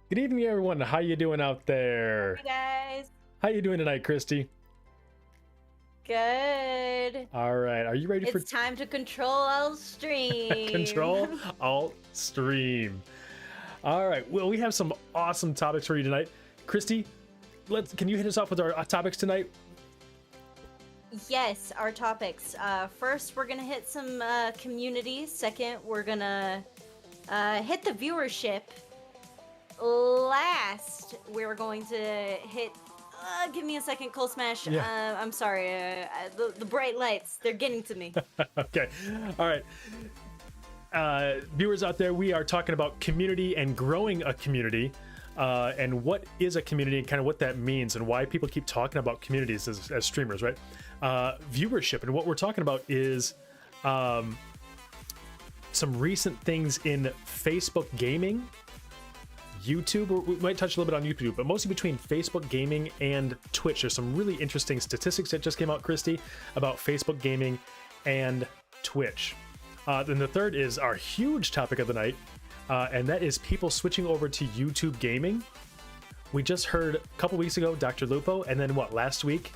Good evening, everyone. How you doing out there? Hey guys. How you doing tonight, Christy? Good. All right. Are you ready It's time to control Alt stream. Control Alt Stream? All right. Well, we have some awesome topics for you tonight. Christy, can you hit us off with our topics tonight? Yes, our topics. First, we're gonna hit some community. Second, we're gonna hit the viewership. Last, we're going to hit. Give me a second, Cold Smash. Yeah. I'm sorry. The bright lights, they're getting to me. Okay. All right. Viewers out there, we are talking about community and growing a community, and what is a community and kind of what that means and why people keep talking about communities as streamers, right? Viewership, and what we're talking about is some recent things in Facebook gaming, YouTube. We might touch a little bit on YouTube, but mostly between Facebook gaming and Twitch. There's some really interesting statistics that just came out, Christy, about Facebook gaming and Twitch. Then the third is our huge topic of the night, and that is people switching over to YouTube gaming. We just heard a couple weeks ago Dr. Lupo, and then last week,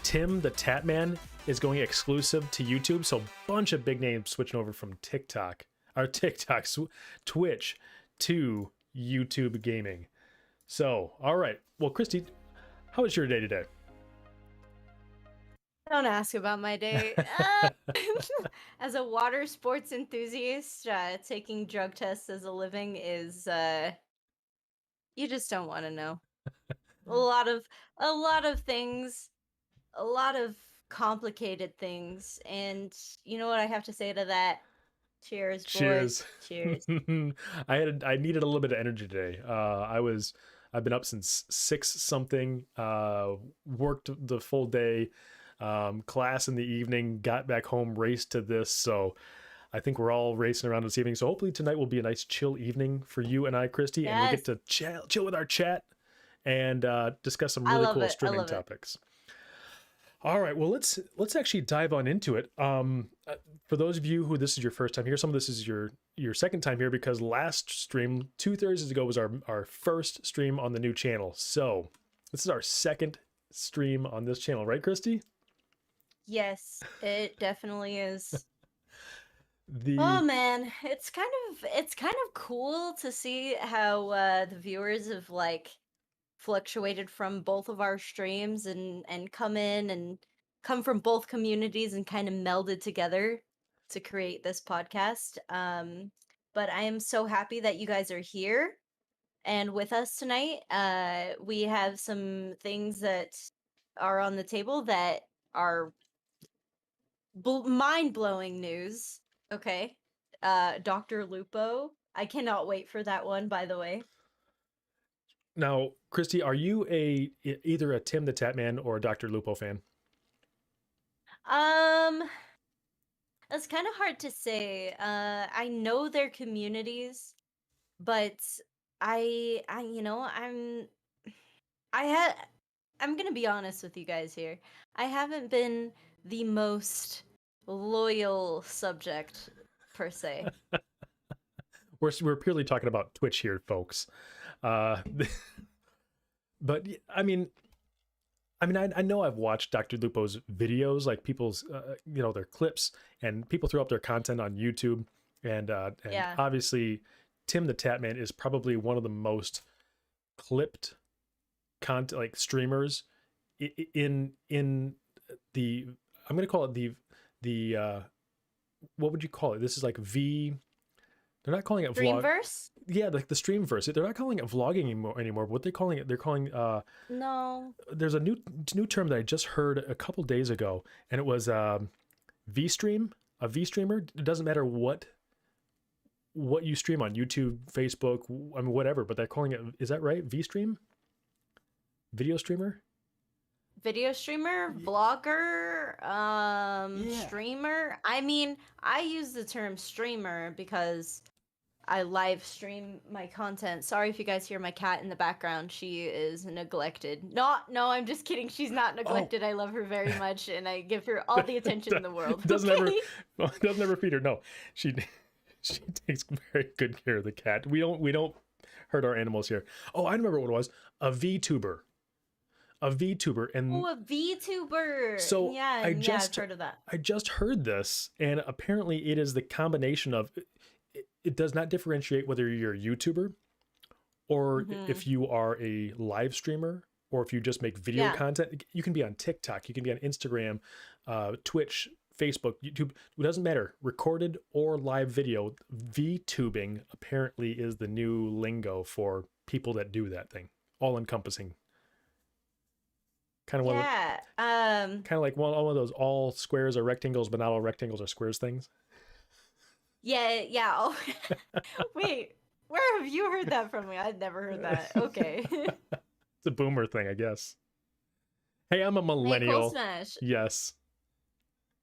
TimTheTatman is going exclusive to YouTube. So a bunch of big names switching over from Twitch to YouTube gaming. So, all right. Well, Christy, how was your day today? Don't ask about my day. As a water sports enthusiast, taking drug tests as a living is you just don't want to know. a lot of things, a lot of complicated things, and you know what I have to say to that? Cheers, boys. Cheers. Cheers. I needed a little bit of energy today. I've been up since 6 something, worked the full day, class in the evening, got back home, raced to this. So I think we're all racing around this evening. So hopefully tonight will be a nice chill evening for you and I, Christy, and we get to chill with our chat and discuss some really cool streaming topics. All right, well, let's actually dive on into it. For those of you who this is your first time here, some of this is your second time here, because last stream 2 Thursdays ago was our first stream on the new channel. So this is our second stream on this channel, right, Christy? Yes, it definitely is. Oh man, it's kind of cool to see how the viewers have fluctuated from both of our streams and come from both communities and kind of melded together to create this podcast. But I am so happy that you guys are here and with us tonight. We have some things that are on the table that are mind-blowing news. Okay. Dr. Lupo. I cannot wait for that one, by the way. Now, Christy, are you either a TimTheTatman or a Dr. Lupo fan? That's kind of hard to say. I know their communities, but I'm gonna be honest with you guys here. I haven't been the most loyal subject per se. We're purely talking about Twitch here, folks. But I know I've watched Dr. Lupo's videos, like people's, their clips, and people throw up their content on YouTube, and Yeah. Obviously, TimTheTatman is probably one of the most clipped content, like streamers, in the, I'm gonna call it the what would you call it? This is like They're not calling it vlog. Dreamverse? Yeah, like the streamverse. They're not calling it vlogging anymore. What they're calling it, they're calling No. there's a new term that I just heard a couple days ago, and it was V stream. A V streamer. It doesn't matter what you stream on YouTube, Facebook, I mean whatever, but they're calling it. Is that right? V stream, video streamer. Video streamer, vlogger, Yeah. streamer. I mean, I use the term streamer because I live stream my content. Sorry if you guys hear my cat in the background. She is neglected. No, I'm just kidding. She's not neglected. I love her very much and I give her all the attention in the world. Doesn't okay? ever feed her. No, she takes very good care of the cat. We don't hurt our animals here. Oh, I remember what it was. A VTuber. A VTuber. And Oh, a VTuber. so yeah, I've heard of that. I just heard this, and apparently it is the combination of it does not differentiate whether you're a YouTuber or if you are a live streamer or if you just make video content. You can be on TikTok, you can be on Instagram, Twitch, Facebook, YouTube. It doesn't matter. Recorded or live video. VTubing apparently is the new lingo for people that do that thing. All encompassing. Kind of kind of like one of those all squares are rectangles, but not all rectangles are squares things. Yeah. Oh, wait. Where have you heard that from me? I'd never heard that. Okay. It's a boomer thing, I guess. Hey, I'm a millennial. Hey, Smash. Yes.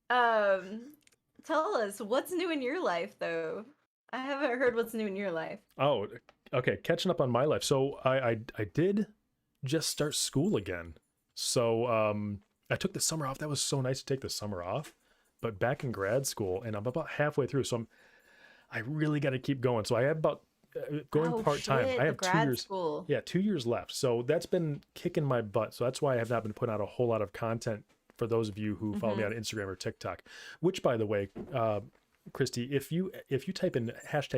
Tell us what's new in your life, though. I haven't heard what's new in your life. Oh, okay. Catching up on my life. So I did just start school again. So I took the summer off. That was so nice to take the summer off. But back in grad school, and I'm about halfway through, so I really got to keep going. So I have about going part-time. I have 2 years. School. Yeah, 2 years left. So that's been kicking my butt. So that's why I have not been putting out a whole lot of content for those of you who follow me on Instagram or TikTok. Which, by the way, Christy, if you type in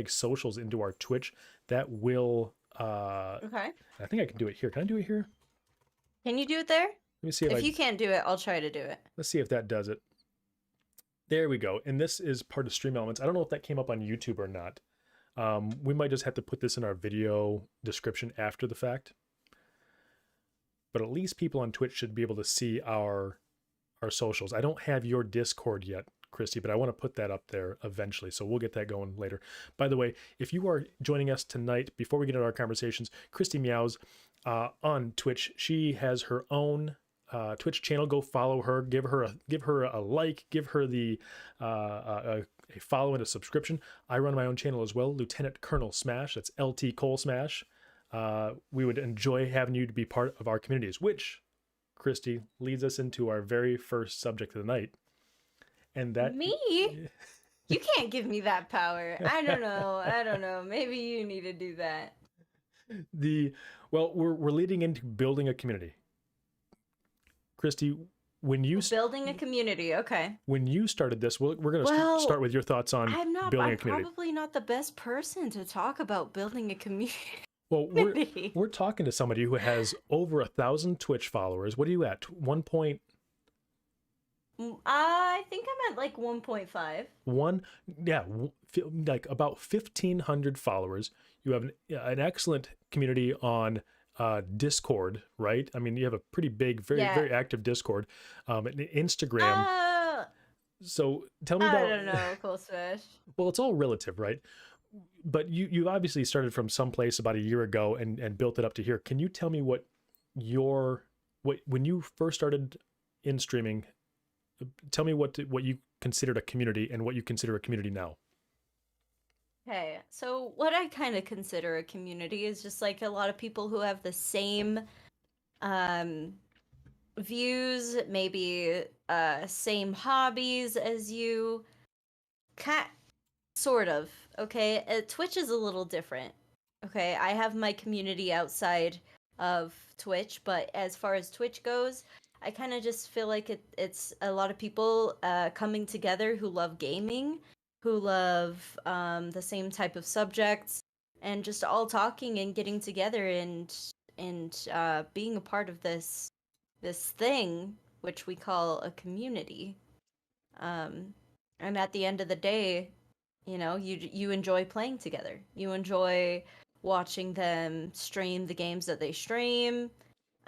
#socials into our Twitch, that will. Okay. I think I can do it here. Can I do it here? Can you do it there? Let me see if you can't do it, I'll try to do it. Let's see if that does it. There we go. And this is part of Stream Elements. I don't know if that came up on YouTube or not. We might just have to put this in our video description after the fact. But at least people on Twitch should be able to see our socials. I don't have your Discord yet, Christy, but I want to put that up there eventually. So we'll get that going later. By the way, if you are joining us tonight, before we get into our conversations, Christy Meows on Twitch. She has her own Twitch channel. Go follow her. Give her a like. Give her a follow and a subscription. I run my own channel as well, Lieutenant Colonel Smash. That's LT Cole Smash. We would enjoy having you to be part of our communities, which, Christy, leads us into our very first subject of the night. And that me? You can't give me that power. I don't know. Maybe you need to do that. Well, we're leading into building a community. Christy, when you building a community, okay. When you started this, we're going to start with your thoughts on building a community. I'm probably not the best person to talk about building a community. Well, we're talking to somebody who has over 1,000 Twitch followers. What are you at? 1 point? I think I'm at like 1.5. Like about 1,500 followers. You have an excellent community on Discord, right? I mean, you have a pretty big, very active Discord. Instagram. So tell me about. I don't know, Cool Smash. Well, it's all relative, right? But you obviously started from someplace about a year ago and built it up to here. Can you tell me when you first started in streaming? Tell me what you considered a community and what you consider a community now. Okay, so what I kind of consider a community is just like a lot of people who have the same views, maybe same hobbies as you. Sort of. Okay, Twitch is a little different. Okay, I have my community outside of Twitch, but as far as Twitch goes, I kind of just feel like it's a lot of people coming together who love gaming, who love the same type of subjects, and just all talking and getting together and being a part of this thing which we call a community. And at the end of the day, You enjoy playing together. You enjoy watching them stream the games that they stream.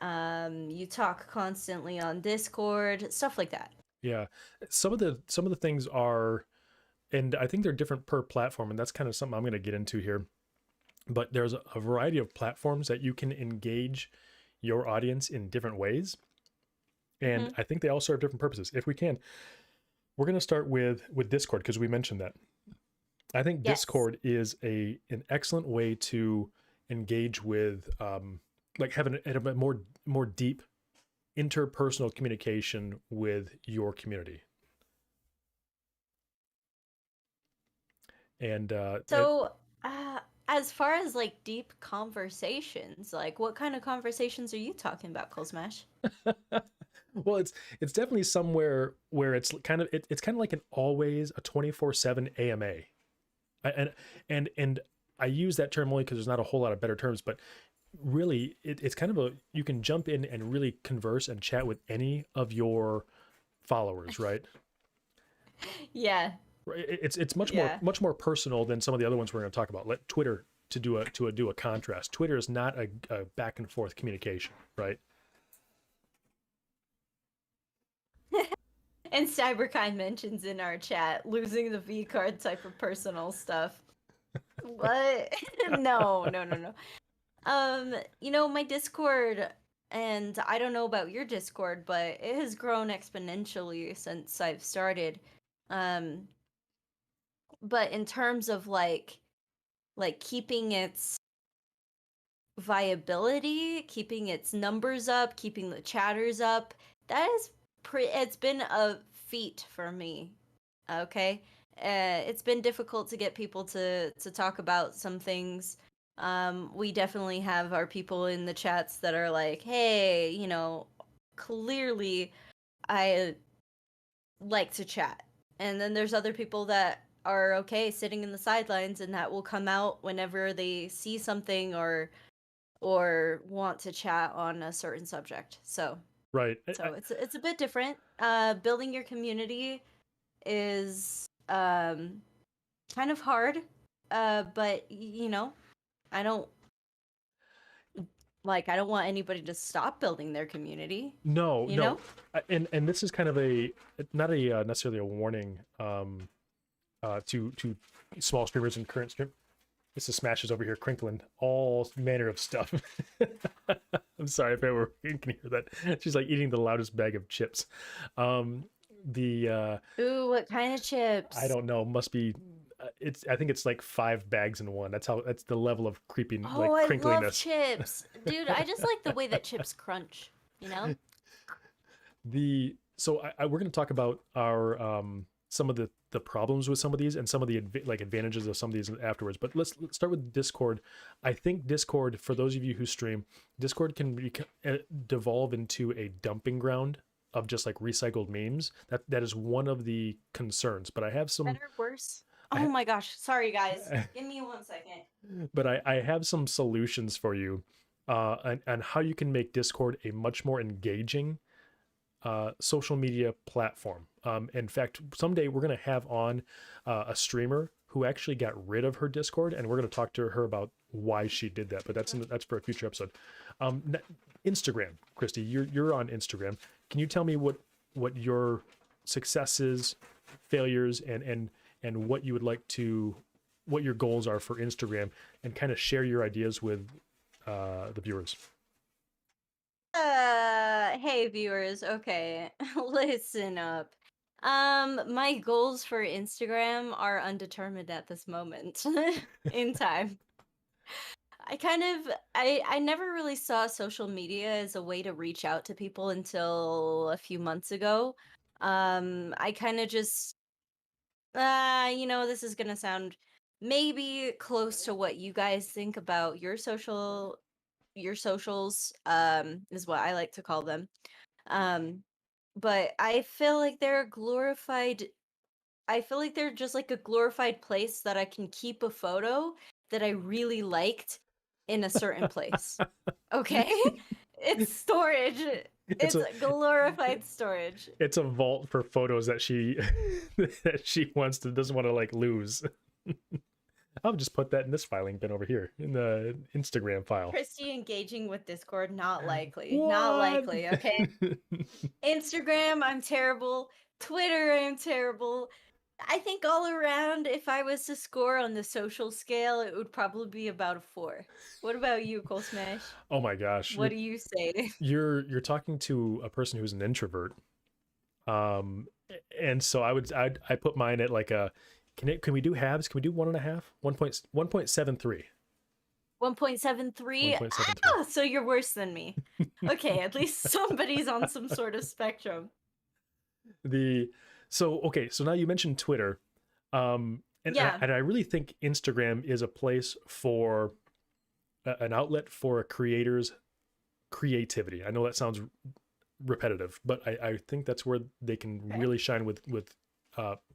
You talk constantly on Discord, stuff like that. Yeah, some of the things are, and I think they're different per platform, and that's kind of something I'm going to get into here. But there's a variety of platforms that you can engage your audience in different ways, and Mm-hmm. I think they all serve different purposes. If we can, we're going to start with Discord because we mentioned that. I think Yes. Discord is an excellent way to engage with, like having a more deep interpersonal communication with your community. And So, uh, as far as like deep conversations, like what kind of conversations are you talking about, Cold Smash? well, it's definitely somewhere where it's kind of it's kind of like an always a 24/7 AMA. And I use that term only because there's not a whole lot of better terms, but really it's kind of a, you can jump in and really converse and chat with any of your followers, right? Yeah, Right, it's much more yeah. personal than some of the other ones we're going to talk about. Let Twitter to do a contrast. Twitter is not a back and forth communication, right? And Cyberkind mentions in our chat losing the V card type of personal stuff. What? No, no, no, no. My Discord, and I don't know about your Discord, but it has grown exponentially since I've started. Um, but in terms of like keeping its viability, keeping its numbers up, keeping the chatters up, that is it's been a feat for me. Okay? It's been difficult to get people to talk about some things. We definitely have our people in the chats that are like, "Hey, clearly I like to chat." And then there's other people that are okay sitting in the sidelines and that will come out whenever they see something or want to chat on a certain subject. So Right. so it's a bit different. Building your community is kind of hard. But I don't I don't want anybody to stop building their community, No, you no, know? and this is kind of a, not a necessarily a warning, to small streamers and current stream. This is Smashes over here crinkling all manner of stuff. I'm sorry if ever you can hear that. She's like eating the loudest bag of chips. The Ooh, what kind of I chips? don't know, must be, it's, I think it's like 5 bags in one. That's the level of creeping, Oh, like I love crinkliness. chips. Dude, I just like the way that chips crunch, you know? The so we're going to talk about our, some of the problems with some of these and some of the like advantages of some of these afterwards, but let's start with Discord. I think Discord, for those of you who stream, Discord can devolve into a dumping ground of just like recycled memes. That is one of the concerns, but I have some, Better, worse? I Oh my gosh. Sorry, guys. Give me 1 second. but I have some solutions for you, and how you can make Discord a much more engaging social media platform. In fact, someday we're going to have on a streamer who actually got rid of her Discord, and we're going to talk to her about why she did that. But that's for a future episode. Instagram, Christy, you're on Instagram. Can you tell me what your successes, failures, and what you would like to, what your goals are for Instagram, and kind of share your ideas with the viewers? Hey viewers, okay. Listen up. My goals for Instagram are undetermined at this moment in time. I never really saw social media as a way to reach out to people until a few months ago. I kind of just this is gonna sound maybe close to what you guys think about your socials, is what I like to call them. Um, but I feel like they're just like a glorified place that I can keep a photo that I really liked in a certain place. Okay? It's storage. it's It's a a glorified storage. it's a vault for photos that she that she wants to, doesn't want to like lose. I'll just put that in this filing bin over here in the Instagram file. Christy engaging with Discord, not likely. Not What? likely, okay? Instagram, I'm terrible. Twitter, I'm terrible. I think all around, if I was to score on the social scale, it would probably be about a 4. What about you, Cole Smash? Oh my gosh, What do you say? you're talking to a person who's an introvert. Um, and so I put mine at like a can we do halves? Can we do 1.5? 1.73. 1.73? 1.73. Ah, so you're worse than me. Okay, at least somebody's on some sort of spectrum. The so okay, so now you mentioned Twitter. Yeah. And I really think Instagram is a place for an outlet for a creator's creativity. I know that sounds repetitive, but I think that's where they can Okay. really shine with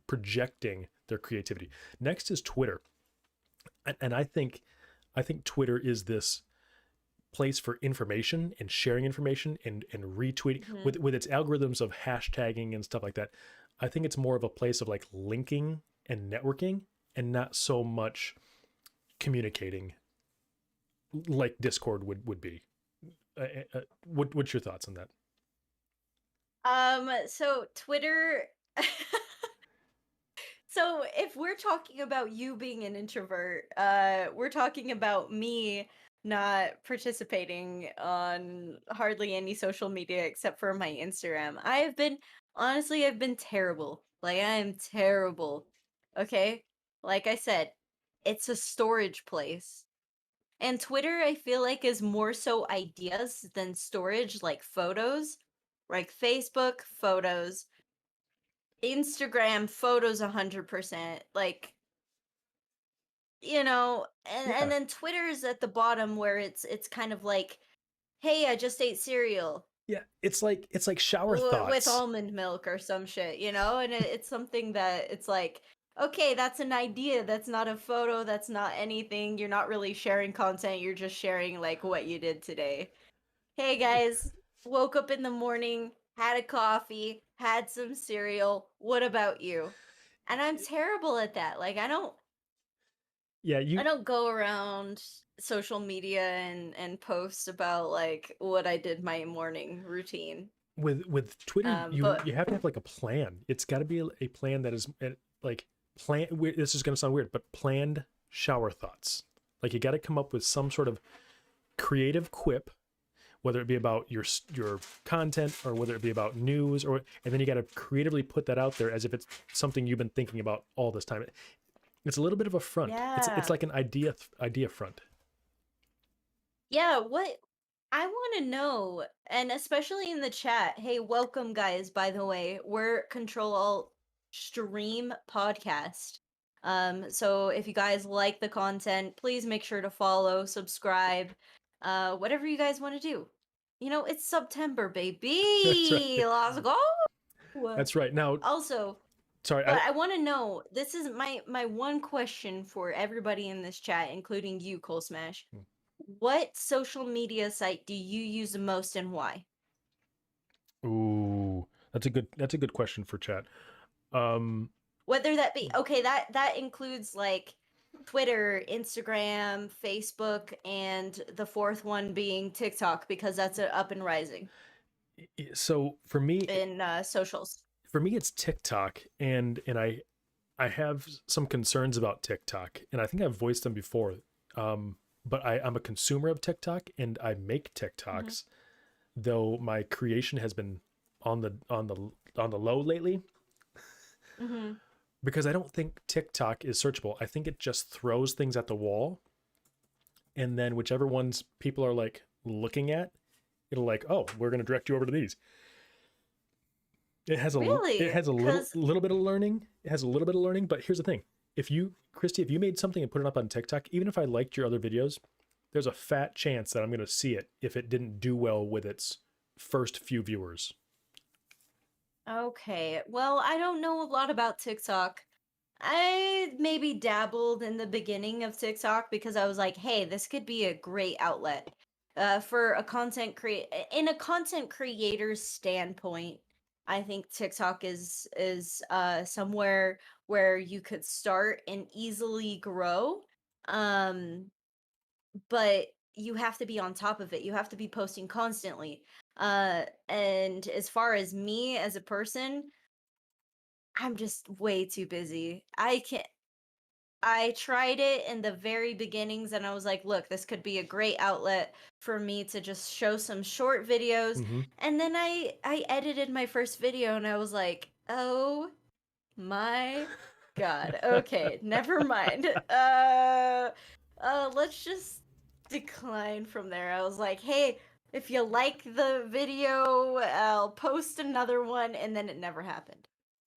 projecting their creativity. Next is Twitter, and I think Twitter is this place for information and sharing information and retweeting Mm-hmm. with its algorithms of hashtagging and stuff like that. I think it's more of a place of like linking and networking and not so much communicating like Discord would be. What's your thoughts on that? So Twitter. So if we're talking about you being an introvert, we're talking about me not participating on hardly any social media except for my Instagram. I've been terrible. Like I am terrible. Okay? Like I said, it's a storage place. And Twitter, I feel like, is more so ideas than storage, like photos. Like Facebook, photos. Instagram, photos 100%. Like, and Yeah, then Twitter's at the bottom where it's kind of like, hey, I just ate cereal yeah. It's like shower with thoughts. almond milk or some shit, and it's something that it's like, okay, that's an idea, that's not a photo, that's not anything, you're not really sharing content, you're just sharing like what you did today. Hey guys, woke up in the morning, had a coffee, had some cereal, what about you? And I'm terrible at that. Like Yeah, I you don't go around social media and post about like what I did my morning routine. with Twitter, But you have to have like a plan. It's got to be a plan that is like plan. This is going to sound weird, but planned shower thoughts. Like you got to come up with some sort of creative quip, whether it be about your content or whether it be about news, or and then you got to creatively put that out there as if it's something you've been thinking about all this time. It's a little bit of a front. It's yeah. like an idea front. Yeah, what I want to know, and especially in the chat, hey, welcome guys, by the way. We're Control Alt Stream Podcast. So if you guys like the content, please make sure to follow, subscribe, whatever you guys want to do. It's September, That's baby. right. Let's go. That's right. Now, Also, sorry. but I want to know, this is my one question for everybody in this chat, including you, Cole Smash. What social media site do you use the most and why? Ooh, that's a good question for chat. Um, Whether that be okay, that includes like Twitter, Instagram, Facebook, and the fourth one being TikTok because that's up and rising so in socials. for me, it's TikTok, and I have some concerns about TikTok, and I think I've voiced them before. But I'm a consumer of TikTok, and I make Hmm. TikToks, though my creation has been on the low lately Hmm. because I don't think TikTok is searchable. I think it just throws things at the wall, and then whichever ones people are like looking at, it'll like, oh, we're gonna direct you over to these. It Really? has a Because little bit of learning. It has a little bit of learning, but here's the thing: if you, Christy, if you made something and put it up on TikTok, even if I liked your other videos, there's a fat chance that I'm gonna see it if it didn't do well with its first few viewers. okay, well, I don't know a lot about TikTok. I maybe dabbled in the beginning of TikTok because I was like, hey, this could be a great outlet for a in a content creator's standpoint. I think TikTok is somewhere where you could start and easily grow. Um, but you have to be on top of it. You have to be posting constantly. And as far as me as a person, I'm just way too busy. I tried it in the very beginnings and I was like, look, this could be a great outlet for me to just show some short videos. Mm-hmm. And then I edited my first video and I was like, oh my God. Okay, never mind. Let's just decline from there. I was like, hey, if you like the video, I'll post another one, and then it never happened.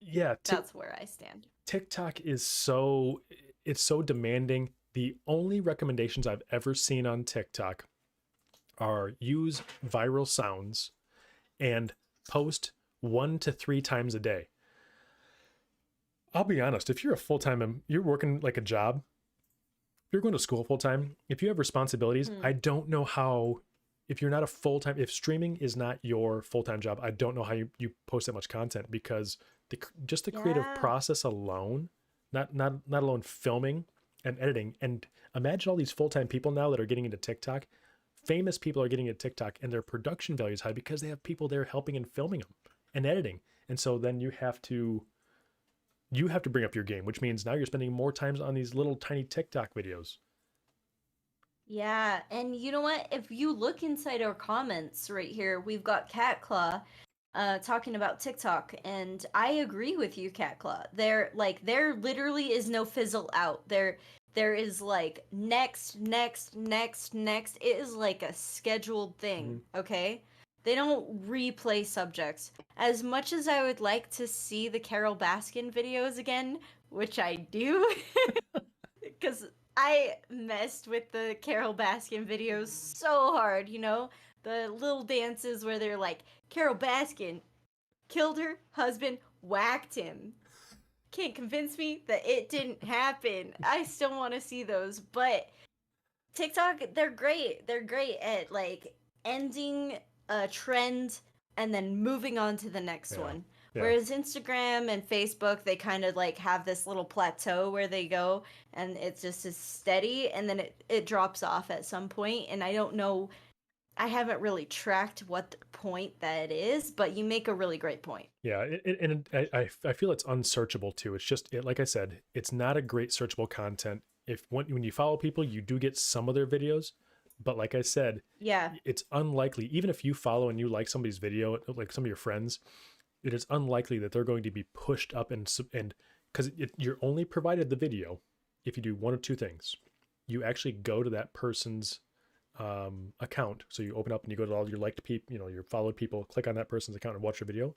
Yeah, That's where I stand. TikTok is so it's so demanding. The only recommendations I've ever seen on TikTok are use viral sounds and post 1 to 3 times a day. I'll be honest, if you're a full-time, you're working like a job, you're going to school full-time, if you have responsibilities, I don't know how, if you're not a full-time, if streaming is not your full-time job, I don't know how you post that much content, because just the creative process alone, not alone filming and editing. And imagine all these full-time people now that are getting into TikTok. Famous people are getting into TikTok and their production value is high because they have people there helping and filming them and editing. And so then you have to bring up your game, which means now you're spending more times on these little tiny TikTok videos. Yeah, and you know what? If you look inside our comments right here, we've got Cat Claw talking about TikTok, and I agree with you, Cat Claw. There literally is no fizzle out. There is like next, next, next, next. It is like a scheduled thing, okay? They don't replay subjects. As much as I would like to see the Carol Baskin videos again, which I do, because I messed with the Carol Baskin videos so hard, you know? The little dances where they're like, Carol Baskin killed her husband, whacked him. Can't convince me that it didn't happen. I still want to see those, but TikTok, they're great. They're great at like ending a trend and then moving on to the next one. Yeah. Whereas Instagram and Facebook, they kind of like have this little plateau where they go and it's just as steady and then it drops off at some point. And I don't know, I haven't really tracked what point that is, but you make a really great point. Yeah, I feel it's unsearchable too. It's just like I said, it's not a great searchable content. If when you follow people, you do get some of their videos, but like I said, Yeah, it's unlikely. Even if you follow and you like somebody's video, like some of your friends, it is unlikely that they're going to be pushed up and because you're only provided the video if you do one of two things. You actually go to that person's account. So you open up and you go to all your liked people, your followed people, click on that person's account and watch your video.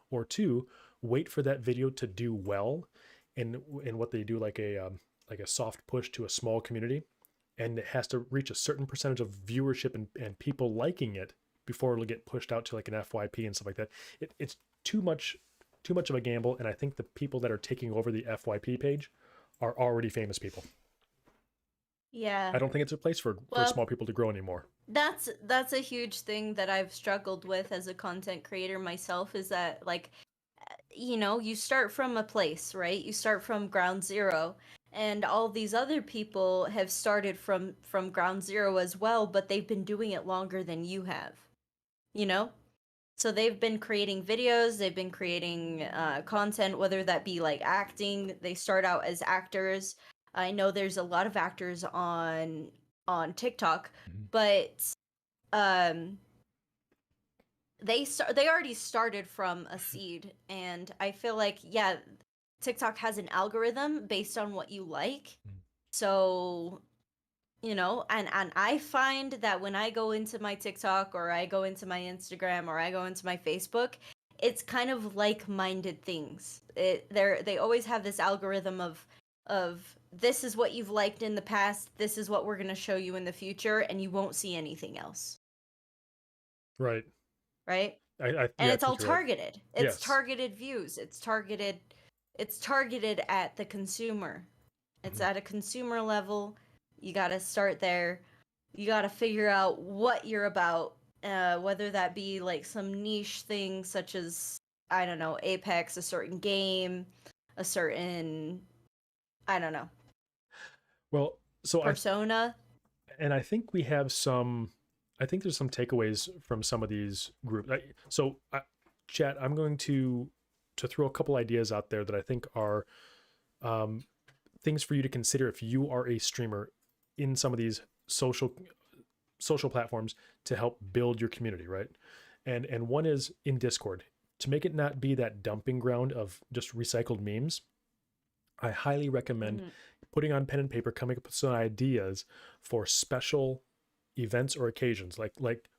Or two, wait for that video to do well, and what they do, like a soft push to a small community, and it has to reach a certain percentage of viewership and people liking it before it'll get pushed out to like an FYP and stuff like that. It's too much of a gamble, and I think the people that are taking over the FYP page are already famous people. yeah. I don't think it's a place for small people to grow anymore. That's a huge thing that I've struggled with as a content creator myself, is that like, you start from a place, right? You start from ground zero, and all these other people have started from ground zero as well, but they've been doing it longer than you have, you know? So they've been creating videos, they've been creating content, whether that be like acting. They start out as actors. I know there's a lot of actors on TikTok, but um, they already started from a seed, and I feel like, yeah, TikTok has an algorithm based on what you like. So, and I find that when I go into my TikTok or I go into my Instagram or I go into my Facebook, it's kind of like-minded things. They always have this algorithm of this is what you've liked in the past, this is what we're going to show you in the future, and you won't see anything else. Right. Right? And it's all targeted. Right. It's Yes. targeted views. It's targeted at the consumer. It's at a consumer level. You got to start there. You got to figure out what you're about, whether that be like some niche thing such as, I don't know, Apex, a certain game, a certain, I don't know, Well, so persona. And I think we have I think there's some takeaways from some of these groups. Chat, I'm going to throw a couple ideas out there that I think are things for you to consider if you are a streamer in some of these social platforms to help build your community, right? And one is in Discord. To make it not be that dumping ground of just recycled memes, I highly recommend putting on pen and paper, coming up with some ideas for special events or occasions, like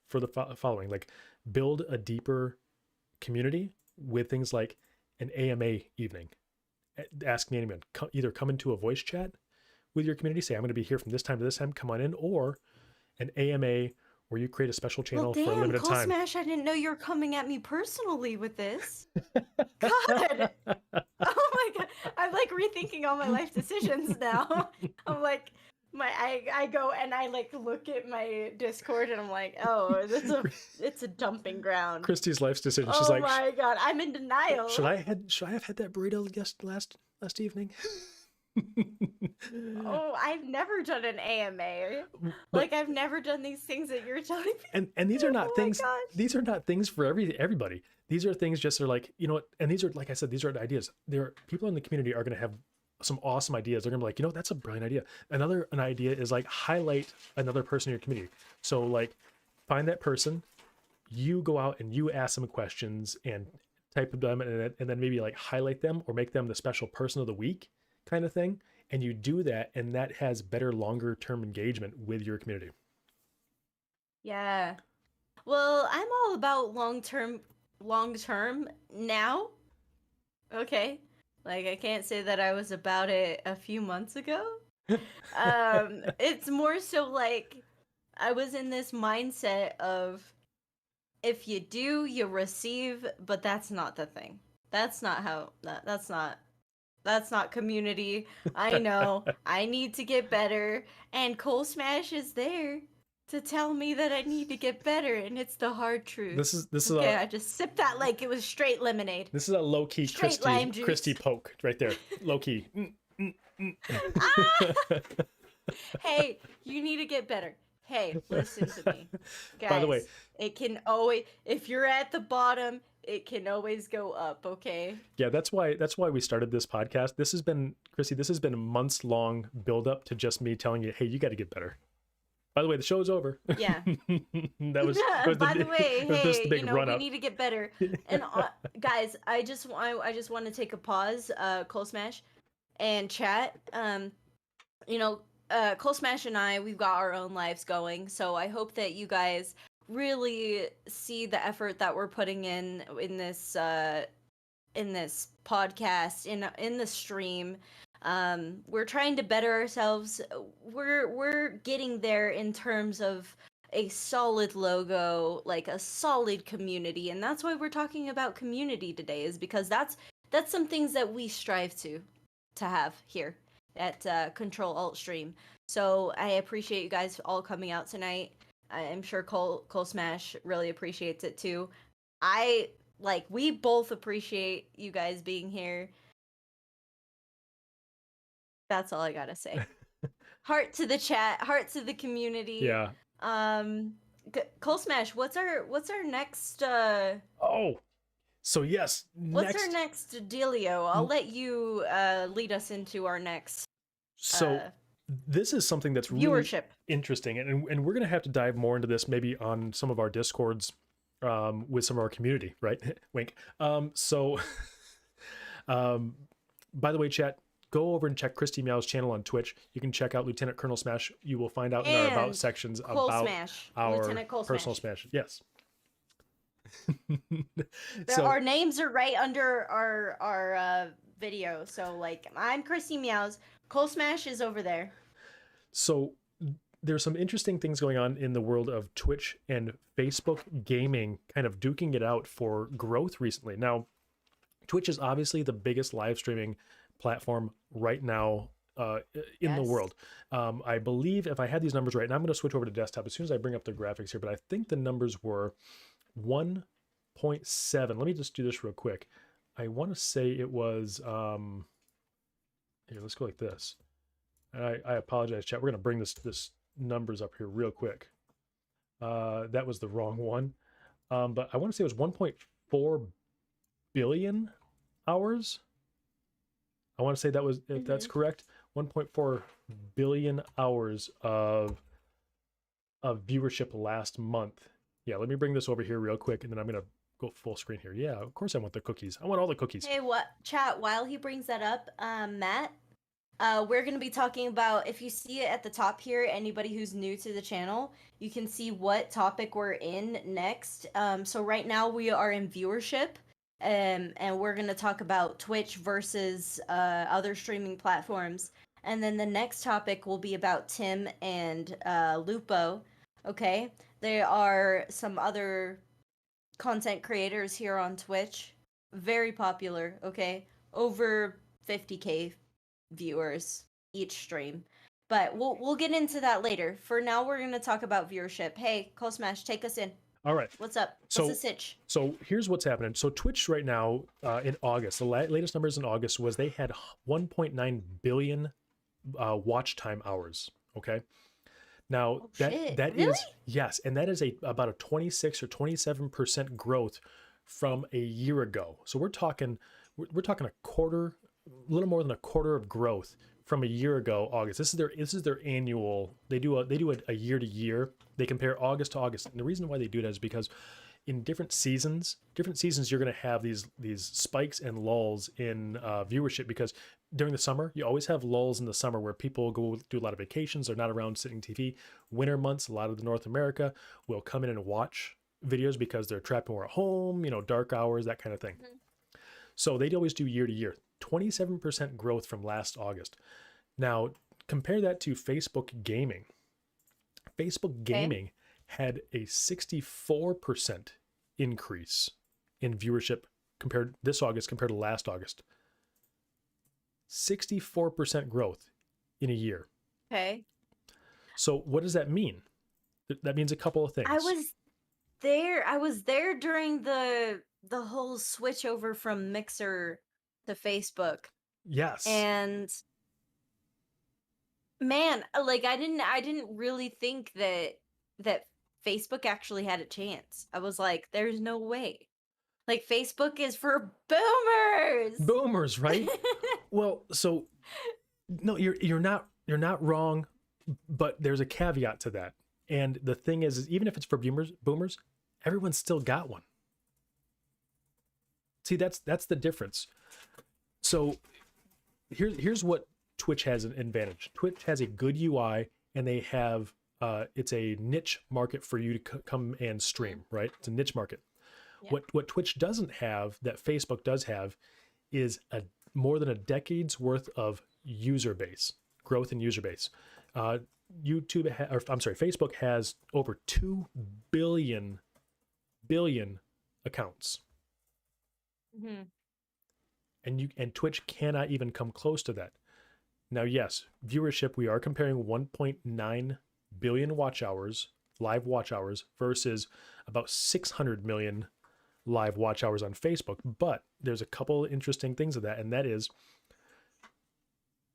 for the following, like build a deeper community with things like an AMA evening. Ask me anyone. Either come into a voice chat with your community, say I'm going to be here from this time to this time, come on in, or an AMA where you create a special channel for a limited time. Smash, I didn't know you were coming at me personally with this. God. Oh my God. I'm like rethinking all my life decisions now. I'm like, I go and I like look at my Discord and I'm like, oh, it's a dumping ground. Christy's life's decision. Oh, she's like, my God, I'm in denial. Should I have had that burrito last evening? Oh, I've never done an AMA. Like I've never done these things that you're telling me. And these are not things. These are not things for everybody. These are things just are like, you know what? And these are, like I said, these are ideas. People in the community are going to have some awesome ideas. They're going to be like, you know, that's a brilliant idea. An idea is like highlight another person in your community. So like find that person, you go out and you ask them questions and type them and then maybe like highlight them or make them the special person of the week kind of thing. And you do that, and that has better longer term engagement with your community. Yeah. Well, I'm all about long term now. Okay. Like I can't say that I was about it a few months ago. It's more so like I was in this mindset of if you do, you receive, but that's not the thing. That's not community. I know. I need to get better. And Cole Smash is there to tell me that I need to get better, and it's the hard truth. This is okay. I just sipped that like it was straight lemonade. This is a low key Christy poke right there. Low key. Hey, you need to get better. Hey, listen to me, guys. By the way, it can always, if you're at the bottom, it can always go up. Okay. Yeah, that's why we started this podcast. This has been, Chrissy, this has been a months long build up to just me telling you, hey, you got to get better. By the way, the show's over. Yeah. that was By the way, hey, we need to get better. And guys, I just want to take a pause, Cole Smash, and chat. Cole Smash and I, we've got our own lives going, so I hope that you guys really see the effort that we're putting in this podcast, in the stream. We're trying to better ourselves. We're getting there in terms of a solid logo, like a solid community, and that's why we're talking about community today, is because that's some things that we strive to have here at Control Alt Stream. So I appreciate you guys all coming out tonight. I'm sure Cole Smash really appreciates it too. We both appreciate you guys being here. That's all I gotta say. Heart to the chat, heart to the community. Yeah. Cole Smash, what's our next? So yes. What's our next dealio? I'll let you lead us into our next. So this is something that's really viewership interesting, and we're gonna have to dive more into this maybe on some of our Discords with some of our community, right? Wink. By the way, chat, go over and check Christy Meow's channel on Twitch. You can check out Lieutenant Colonel Smash. You will find out in our about sections about our personal Smash. Yes. Our names are right under our video. So like, I'm Christy Meows. Cole Smash is over there. So there's some interesting things going on in the world of Twitch and Facebook gaming, kind of duking it out for growth recently. Now, Twitch is obviously the biggest live streaming platform right now in the world. I believe, if I had these numbers right, and I'm going to switch over to desktop as soon as I bring up the graphics here, but I think the numbers were 1.7. Let me just do this real quick. I want to say it was here, let's go like this. And I apologize, chat. We're gonna bring this numbers up here real quick. That was the wrong one. But I want to say it was 1.4 billion hours. I want to say that was, if that's Mm-hmm. correct, 1.4 billion hours of viewership last month. Yeah, let me bring this over here real quick, and then I'm gonna go full screen here. Yeah, of course I want the cookies. I want all the cookies. Hey, what chat? While he brings that up, Matt, we're gonna be talking about, if you see it at the top here, anybody who's new to the channel, you can see what topic we're in next. So right now we are in viewership, and we're gonna talk about Twitch versus other streaming platforms. And then the next topic will be about Tim and Lupo. Okay, there are some other content creators here on Twitch, very popular. Okay, over 50K viewers each stream. But we'll get into that later. For now, we're gonna talk about viewership. Hey, Cole Smash, take us in. All right. What's up? What's the So sitch? so here's what's happening. So Twitch right now, in August, the latest numbers in August was they had 1.9 billion watch time hours. Okay. Now Oh that shit! that Really? is, yes, and that is about a 26 or 27% growth from a year ago. So we're talking a quarter, a little more than a quarter of growth from a year ago. August. This is their annual. They do a year to year. They compare August to August, and the reason why they do that is because in different seasons you're going to have these spikes and lulls in viewership, because during the summer you always have lulls in the summer where people go do a lot of vacations. They're not around sitting TV. Winter months, a lot of the North America will come in and watch videos because they're trapped more at home, dark hours, that kind of thing. Mhm. So they'd always do year to year. 27% growth from last August. Now compare that to Facebook gaming. Facebook Okay. gaming had a 64% increase in viewership compared this August compared to last August. 64% growth in a year. Okay. So what does that mean? That means a couple of I things. was there. I was there during the whole switch over from Mixer to Facebook, Yes. and man, like I didn't really think that Facebook actually had a chance. I was like, there's no way. Like Facebook is for boomers. Boomers, right? Well, so no, you're not wrong, but there's a caveat to that. And the thing is even if it's for boomers, everyone's still got one. See, that's the difference. So here's what Twitch has an advantage. Twitch has a good UI, and they have it's a niche market for you to come and Mhm. stream, right? It's a niche market. Yeah. What Twitch doesn't have that Facebook does have is a more than a decade's worth of user base, growth in user base. Uh, Facebook has over 2 billion accounts, Mhm. and Twitch cannot even come close to that. Now, yes, viewership, we are comparing 1.9 billion watch hours, live watch hours, versus about 600 million live watch hours on Facebook. But there's a couple interesting things of that, and that is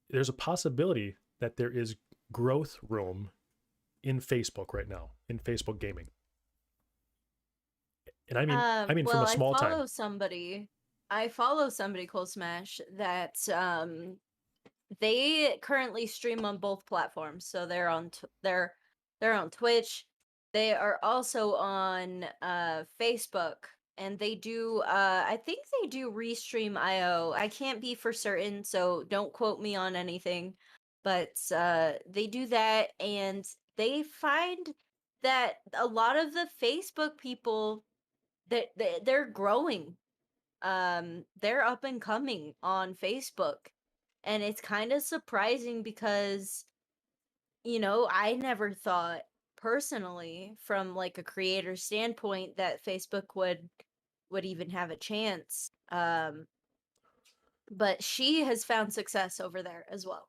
there's a possibility that there is growth room in Facebook right now, in Facebook gaming. And I mean from Well, a small time. I follow somebody, Cold Smash, that they currently stream on both platforms. So they're on Twitch. They are also on Facebook, and they do I think they do Restream IO. I can't be for certain, so don't quote me on anything. But they do that, and they find that a lot of the Facebook people that they're growing. They're up and coming on Facebook, and it's kind of surprising because I never thought personally, from like a creator standpoint, that Facebook would even have a chance. But she has found success over there as well.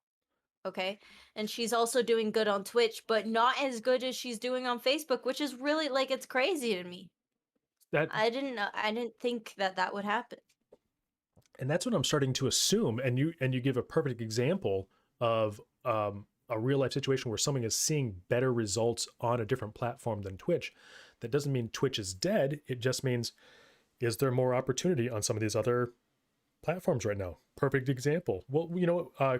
Okay, and she's also doing good on Twitch, but not as good as she's doing on Facebook, which is really, like, it's crazy to me. That I didn't think that would happen. And that's what I'm starting to assume. And you give a perfect example of a real life situation where someone is seeing better results on a different platform than Twitch. That doesn't mean Twitch is dead. It just means, is there more opportunity on some of these other platforms right now? Perfect example. Well,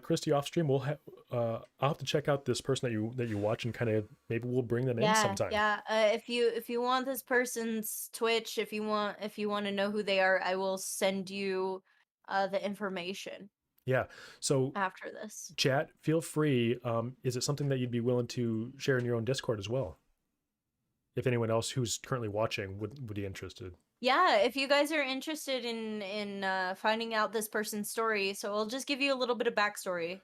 Christy, off stream, I'll have to check out this person that you watch, and kind of maybe we'll bring them in Yeah, sometime. yeah. If you want this person's Twitch, if you want to know who they are, I will send you the information Yeah. So after this. chat, feel free. Is it something that you'd be willing to share in your own Discord as well? If anyone else who's currently watching would be interested. Yeah, if you guys are interested in finding out this person's story, so I'll just give you a little bit of backstory.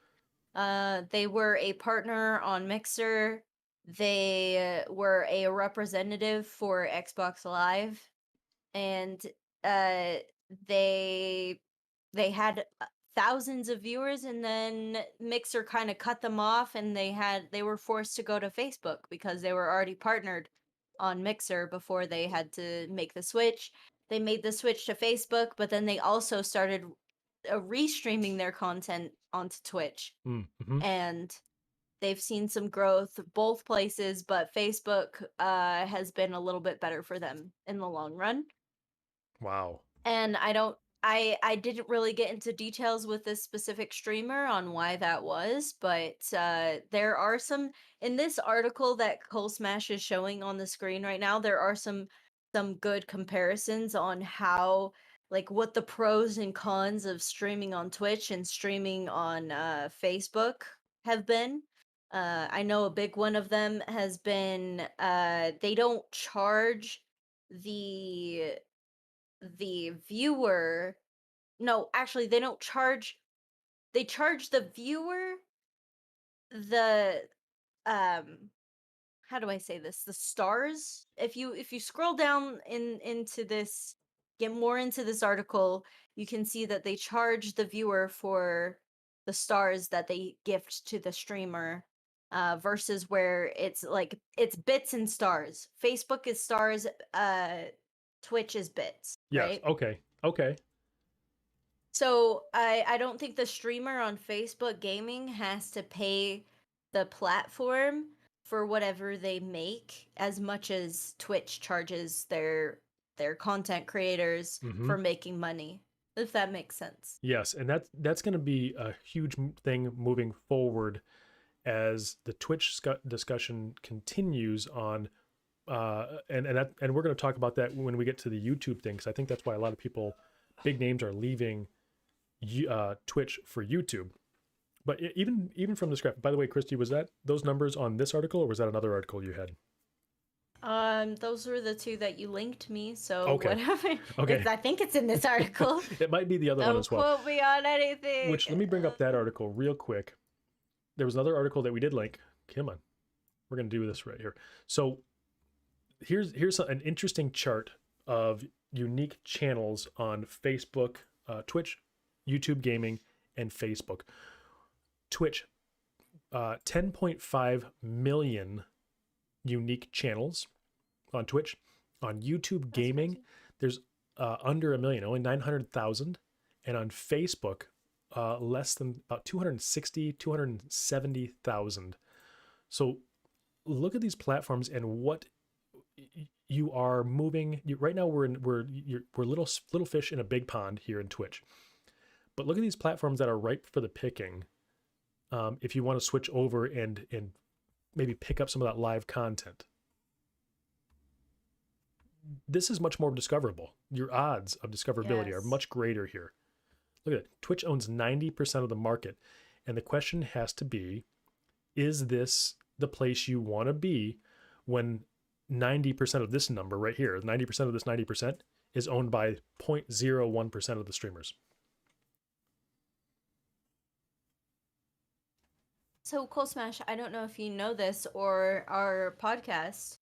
They were a partner on Mixer. They were a representative for Xbox Live, and uh, they they had thousands of viewers, and then Mixer kind of cut them off, and they were forced to go to Facebook because they were already partnered on Mixer before they had to make the switch. They made the switch to Facebook, but then they also started restreaming their content onto Twitch, Mm-hmm. and they've seen some growth both places, but Facebook has been a little bit better for them in the long run. Wow. And I didn't really get into details with this specific streamer on why that was, but there are some in this article that Cole Smash is showing on the screen right now, there are some good comparisons on how, like, what the pros and cons of streaming on Twitch and streaming on Facebook have been. I know a big one of them has been they don't charge the viewer. No, actually, they don't charge. They charge the viewer the um how do I say this? The stars. If you scroll down into this, get more into this article, you can see that they charge the viewer for the stars that they gift to the streamer, versus where it's bits and stars. Facebook is stars, Twitch is bits, Yes. right? Okay. Okay. So I don't think the streamer on Facebook Gaming has to pay the platform for whatever they make as much as Twitch charges their content creators Mm-hmm. for making money, if that makes sense. Yes, and that's going to be a huge thing moving forward as the Twitch discussion continues on, and we're going to talk about that when we get to the YouTube thing, because I think that's why a lot of people, big names, are leaving Twitch for YouTube. But even from this graph, by the way, Christy, was that those numbers on this article, or was that another article you had? Those were the two that you linked me, so Okay, whatever. okay. I think it's in this article. It might be the other one Don't as well. quote me on anything. Which, let me bring up that article real quick. There was another article that we did link. Come on, we're gonna do this right here. So here's an interesting chart of unique channels on Facebook, Twitch, YouTube Gaming, and Facebook. Twitch, 10.5 million unique channels on Twitch. On YouTube That's Gaming, crazy. there's under a million, only 900,000. And on Facebook, less than about 260, 270,000. So look at these platforms and what you are moving. Right now, we're little fish in a big pond here in Twitch. But look at these platforms that are ripe for the picking. If you want to switch over and maybe pick up some of that live content, this is much more discoverable. Your odds of discoverability are Yes. much greater here. Look at it. Twitch owns 90% of the market. And the question has to be, is this the place you want to be when 90% of this number right here, 90% of this 90% is owned by 0.01% of the streamers? So, Cold Smash, I don't know if you know this or our podcast.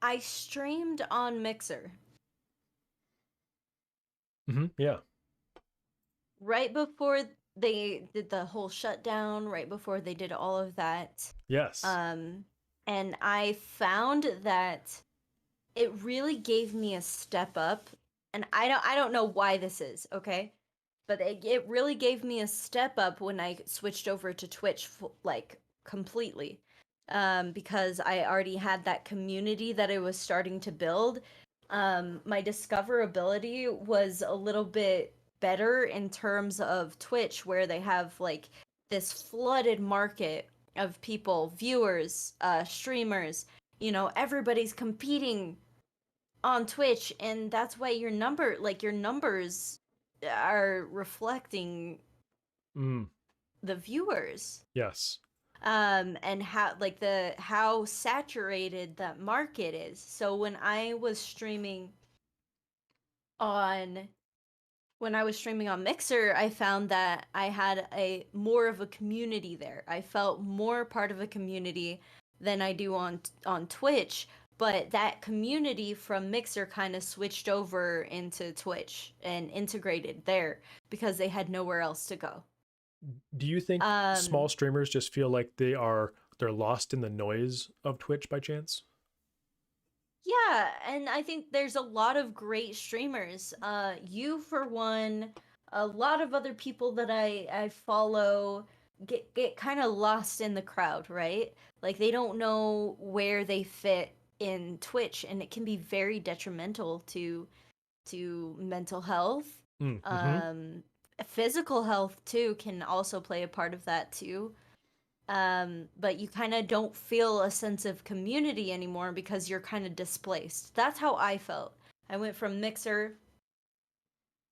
I streamed on Mixer Mm-hmm. Yeah. right before they did the whole shutdown, right before they did all of that. Yes. And I found that it really gave me a step up and I don't know why this is, okay? But it really gave me a step up when I switched over to Twitch, like completely. Because I already had that community that I was starting to build. My discoverability was a little bit better in terms of Twitch, where they have like this flooded market of people, viewers, streamers. You know, everybody's competing on Twitch, and that's why your numbers are reflecting Mm, the viewers. yes. And how saturated that market is. So on when I was streaming on Mixer, I found that I had a more of a community there. I felt more part of a community than I do on Twitch, but that community from Mixer kind of switched over into Twitch and integrated there because they had nowhere else to go. Do you think small Um streamers just feel like they're lost in the noise of Twitch by chance? Yeah, and I think there's a lot of great streamers. You for one, a lot of other people that I follow get kind of lost in the crowd, right? Like they don't know where they fit in Twitch, and it can be very detrimental to mental health. Mm-hmm. Um, Physical health too can also play a part of that too. But you kind of don't feel a sense of community anymore because you're kind of displaced. That's how I felt. I went from Mixer,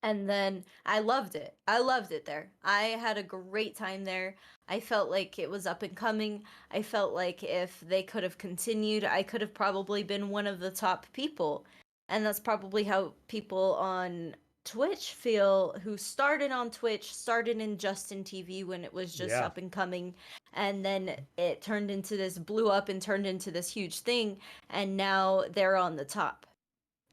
and then I loved it. I loved it there. I had a great time there. I felt like it was up and coming. I felt like if they could have continued, I could have probably been one of the top people. And that's probably how people on Twitch feel who started on Twitch, started in Justin TV when it was just Yeah. up and coming. And then it turned into this, blew up and turned into this huge thing. And now they're on the top.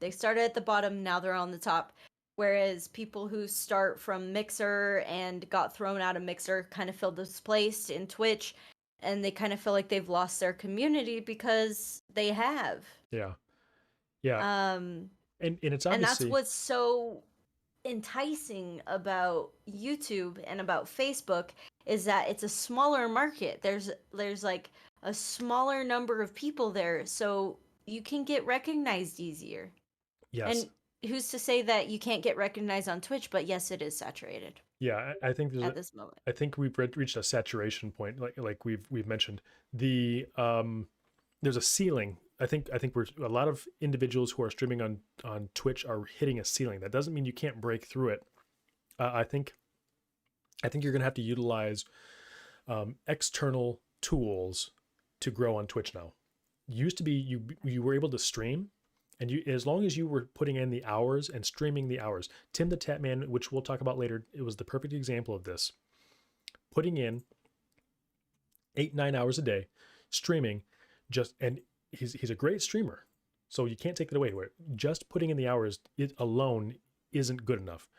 They started at the bottom, now they're on the top. Whereas people who start from Mixer and got thrown out of Mixer kind of feel displaced in Twitch, and they kind of feel like they've lost their community because they have. Yeah. Yeah. Um, And it's and that's obviously, what's so enticing about YouTube and about Facebook is that it's a smaller market. There's like a smaller number of people there, so you can get recognized easier. yes. And who's to say that you can't get recognized on Twitch? But yes, it is saturated Yeah, I think at this moment. I think we've reached a saturation point, like we've mentioned. There's a ceiling. I think we're a lot of individuals who are streaming on Twitch are hitting a ceiling. That doesn't mean you can't break through it. I think you're gonna have to utilize external tools to grow on Twitch now. Used to be you were able to stream, and you, as long as you were putting in the hours and streaming the hours. TimTheTatman, which we'll talk about later, it was the perfect example of this. Putting in 8-9 hours a day, streaming, and he's a great streamer, so you can't take it away. Just putting in the hours it alone isn't good enough.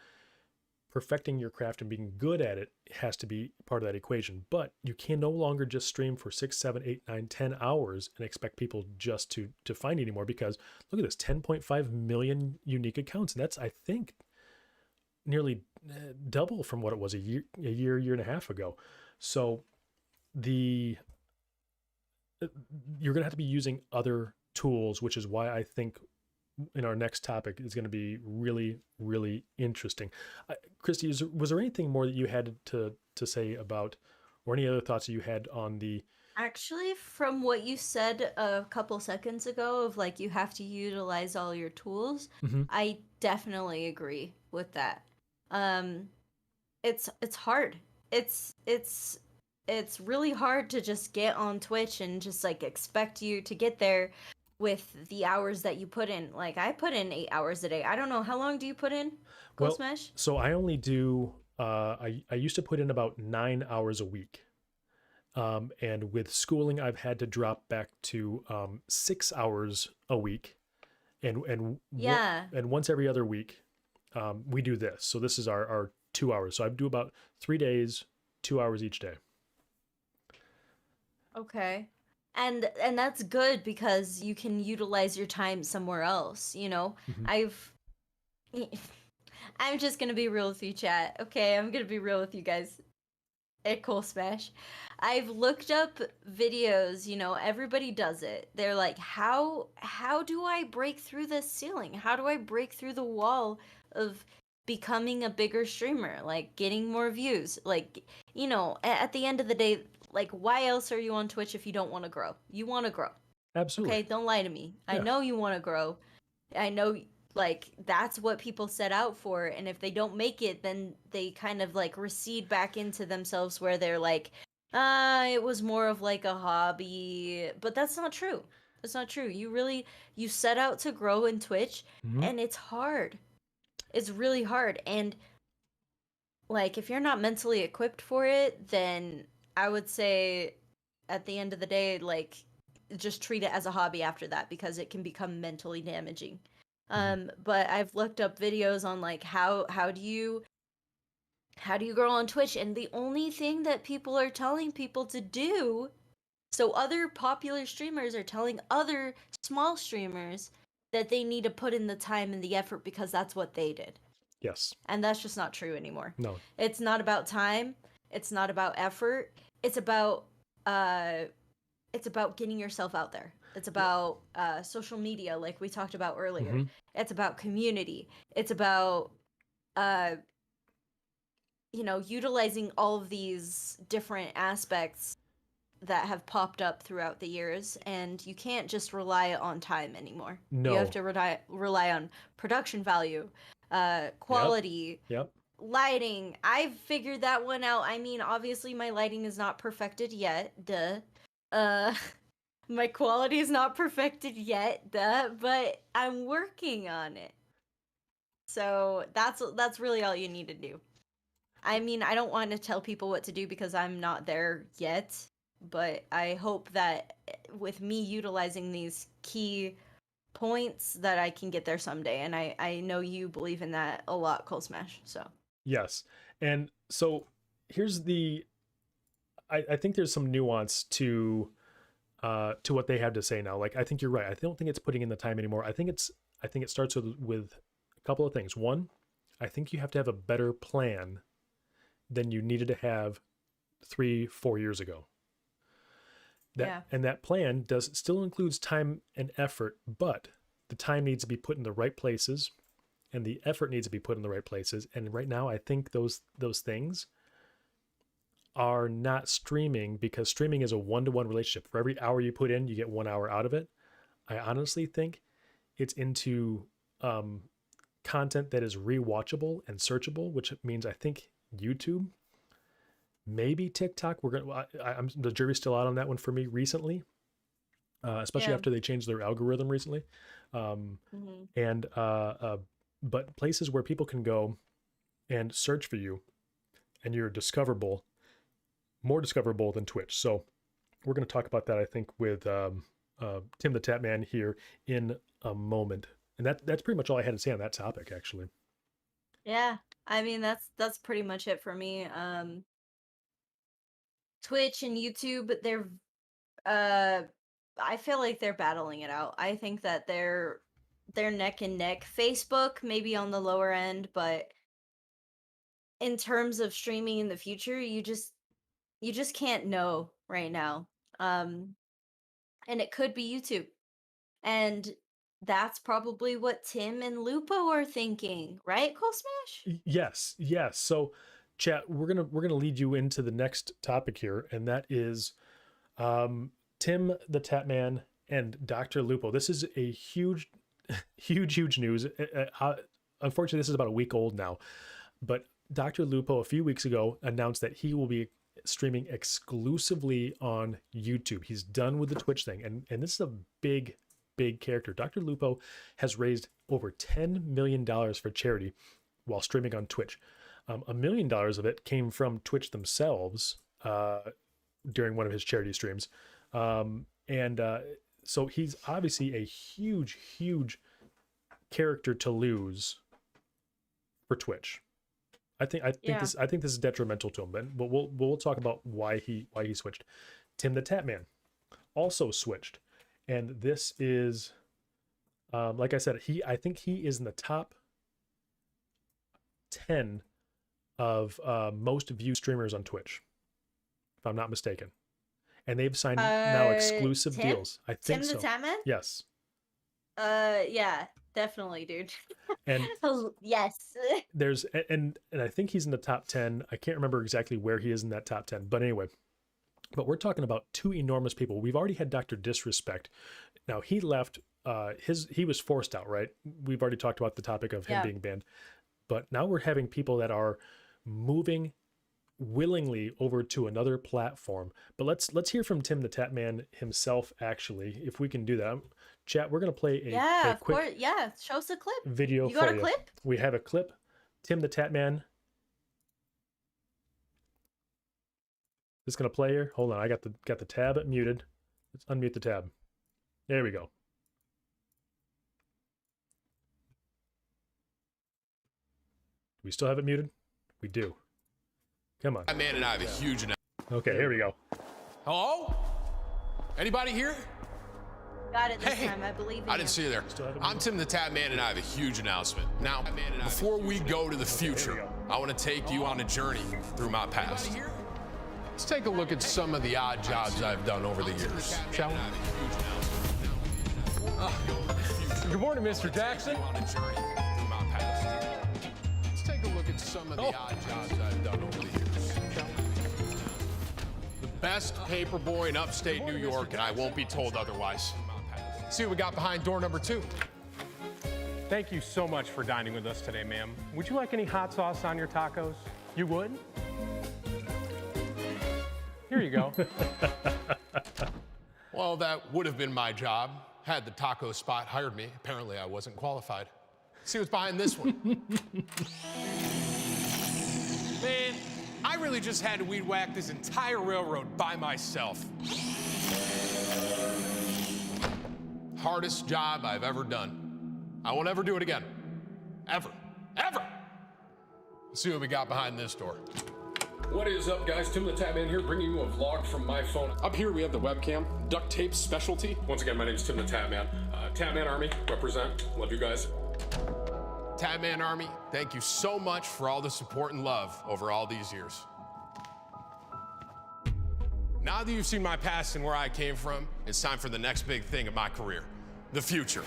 Perfecting your craft and being good at it has to be part of that equation. But you can no longer just stream for 6, 7, 8, 9, 10 hours and expect people just to find you anymore, because look at this, 10.5 million unique accounts. And that's, I think, nearly double from what it was a year and a half ago. So the you're going to have to be using other tools, which is why I think in our next topic is going to be really, really interesting. Christy, was there anything more that you had to say about, or any other thoughts that you had on the? Actually, from what you said a couple seconds ago of like you have to utilize all your tools, Mhm. I definitely agree with that. Um, it's hard. It's it's really hard to just get on Twitch and just like expect you to get there with the hours that you put in. Like I put in 8 hours a day. I don't know how long do you put in, Ghost Well, Mesh? so I only do. I used to put in about 9 hours a week, and with schooling, I've had to drop back to 6 hours a week, Yeah. and once every other week, we do this. So this is our 2 hours. So I do about 3 days, 2 hours each day. Okay. And that's good because you can utilize your time somewhere else, you know? Mhm. I've I'm just gonna be real with you, chat. Okay, I'm gonna be real with you guys. At Cool Smash. I've looked up videos, everybody does it. They're like, how do I break through this ceiling? How do I break through the wall of becoming a bigger streamer? Like getting more views. Like, at the end of the day, like why else are you on Twitch if you don't want to grow? You want to grow. Absolutely. Okay, don't lie to me. I Yeah. know you want to grow. I know like that's what people set out for, and if they don't make it, then they kind of like recede back into themselves where they're like, it was more of like a hobby. But that's not true. That's not true. You set out to grow in Twitch, Mm-hmm. and it's hard. It's really hard. And like if you're not mentally equipped for it, then I would say at the end of the day, like just treat it as a hobby after that, because it can become mentally damaging. Mm-hmm. But I've looked up videos on like how do you grow on Twitch, and the only thing that people are telling people to do, so other popular streamers are telling other small streamers that they need to put in the time and the effort because that's what they did. Yes. And that's just not true anymore. No. It's not about time, it's not about effort, it's about uh it's about getting yourself out there. It's Yeah. about social media, like we talked about earlier. Mm-hmm. It's about community. It's about uh, utilizing all of these different aspects that have popped up throughout the years, and you can't just rely on time anymore. You have No. to rely on production value, Yep. quality, Yep. lighting. I've figured that one out. I mean, obviously my lighting is not perfected yet. Duh. Uh my quality is not perfected yet, duh, but I'm working on it. So that's really all you need to do. I mean, I don't want to tell people what to do because I'm not there yet, but I hope that with me utilizing these key points that I can get there someday, and I know you believe in that a lot, Cold Smash. So Yes. And so here's the I think there's some nuance to what they have to say now. Like I think you're right. I don't think it's putting in the time anymore. I think it starts with a couple of things. One, I think you have to have a better plan than you needed to have 3-4 years ago. yeah, That plan does still includes time and effort, but the time needs to be put in the right places and the effort needs to be put in the right places. And right now I think those things are not streaming, because streaming is a one-to-one relationship. For every hour you put in, you get 1 hour out of it. I honestly think it's into content that is rewatchable and searchable, which means I think YouTube, maybe TikTok. I'm the jury's still out on that one for me recently, especially yeah, after they changed their algorithm recently. Um, mm-hmm. and but places where people can go and search for you, and you're discoverable, more discoverable than Twitch. So we're going to talk about that, I think, with Tim the Tatman here in a moment. And that's pretty much all I had to say on that topic, actually. Yeah. I mean, that's pretty much it for me. Twitch and YouTube, they're uh I feel like they're battling it out. I think that they're neck and neck. Facebook maybe on the lower end, but in terms of streaming in the future, you just can't know right now. Um and it could be YouTube. And that's probably what Tim and Lupo are thinking, right? Cool Smash? Yes, yes. So, chat, we're gonna lead you into the next topic here, and that is um, Tim the Tatman and Dr. Lupo. This is a huge, huge news. Unfortunately, this is about a week old now, but Dr. Lupo a few weeks ago announced that he will be streaming exclusively on YouTube. He's done with the Twitch thing, and this is a big character. Dr. Lupo has raised over $10 million for charity while streaming on Twitch. $1 million of it came from Twitch themselves during one of his charity streams. And so he's obviously a huge character to lose for Twitch. Yeah. I think this is detrimental to him. But we'll talk about why he switched. Tim the Tatman also switched, and this is like I said, I think he is in the top 10 of most viewed streamers on Twitch, if I'm not mistaken. And they've signed now exclusive deals. I think so. TimTheTatman? Yes. Yeah, definitely, dude. And yes. there's and I think he's in the top 10. I can't remember exactly where he is in that top 10. But anyway, but we're talking about two enormous people. We've already had Dr. Disrespect. Now he left. He was forced out, right? We've already talked about the topic of him being banned. But now we're having people that are moving willingly over to another platform. But let's hear from TimTheTatman himself, actually, if we can do that. Chat, we're gonna play a quick course. Yeah, show us a clip. Video you got for a clip? We have a clip. TimTheTatman. It's gonna play here. Hold on, I got the tab muted. Let's unmute the tab. There we go. Do we still have it muted? We do. Come on. Man and I have a huge announcement. Okay, here we go. Hello? Anybody here? Got it this time, I believe. I didn't see you there. I'm TimTheTatman, and I have a huge announcement. Now, before we go to the future, I want to take you on a journey through my past. Let's take a look at some of the odd jobs I've done over the years, shall we? Good morning, Mr. Jackson. Let's take a look at some of the odd jobs I've done over the years, shall we? The best paperboy in upstate New York, and I won't be told otherwise. See what we got behind door number 2. Thank you so much for dining with us today, ma'am. Would you like any hot sauce on your tacos? You would? Here you go. Well, that would have been my job had the taco spot hired me. Apparently, I wasn't qualified. See what's behind this one. Man, I really just had to weed whack this entire railroad by myself. Hardest job I've ever done. I won't ever do it again. Ever. Ever. Let's see what we got behind this door. What is up, guys? TimTheTatman here, bringing you a vlog from my phone. Up here we have the webcam, duct tape specialty. Once again, my name is TimTheTatman. Tatman Army, represent. Love you guys. Tatman Army, thank you so much for all the support and love over all these years. Now that you've seen my past and where I came from, it's time for the next big thing of my career, the future.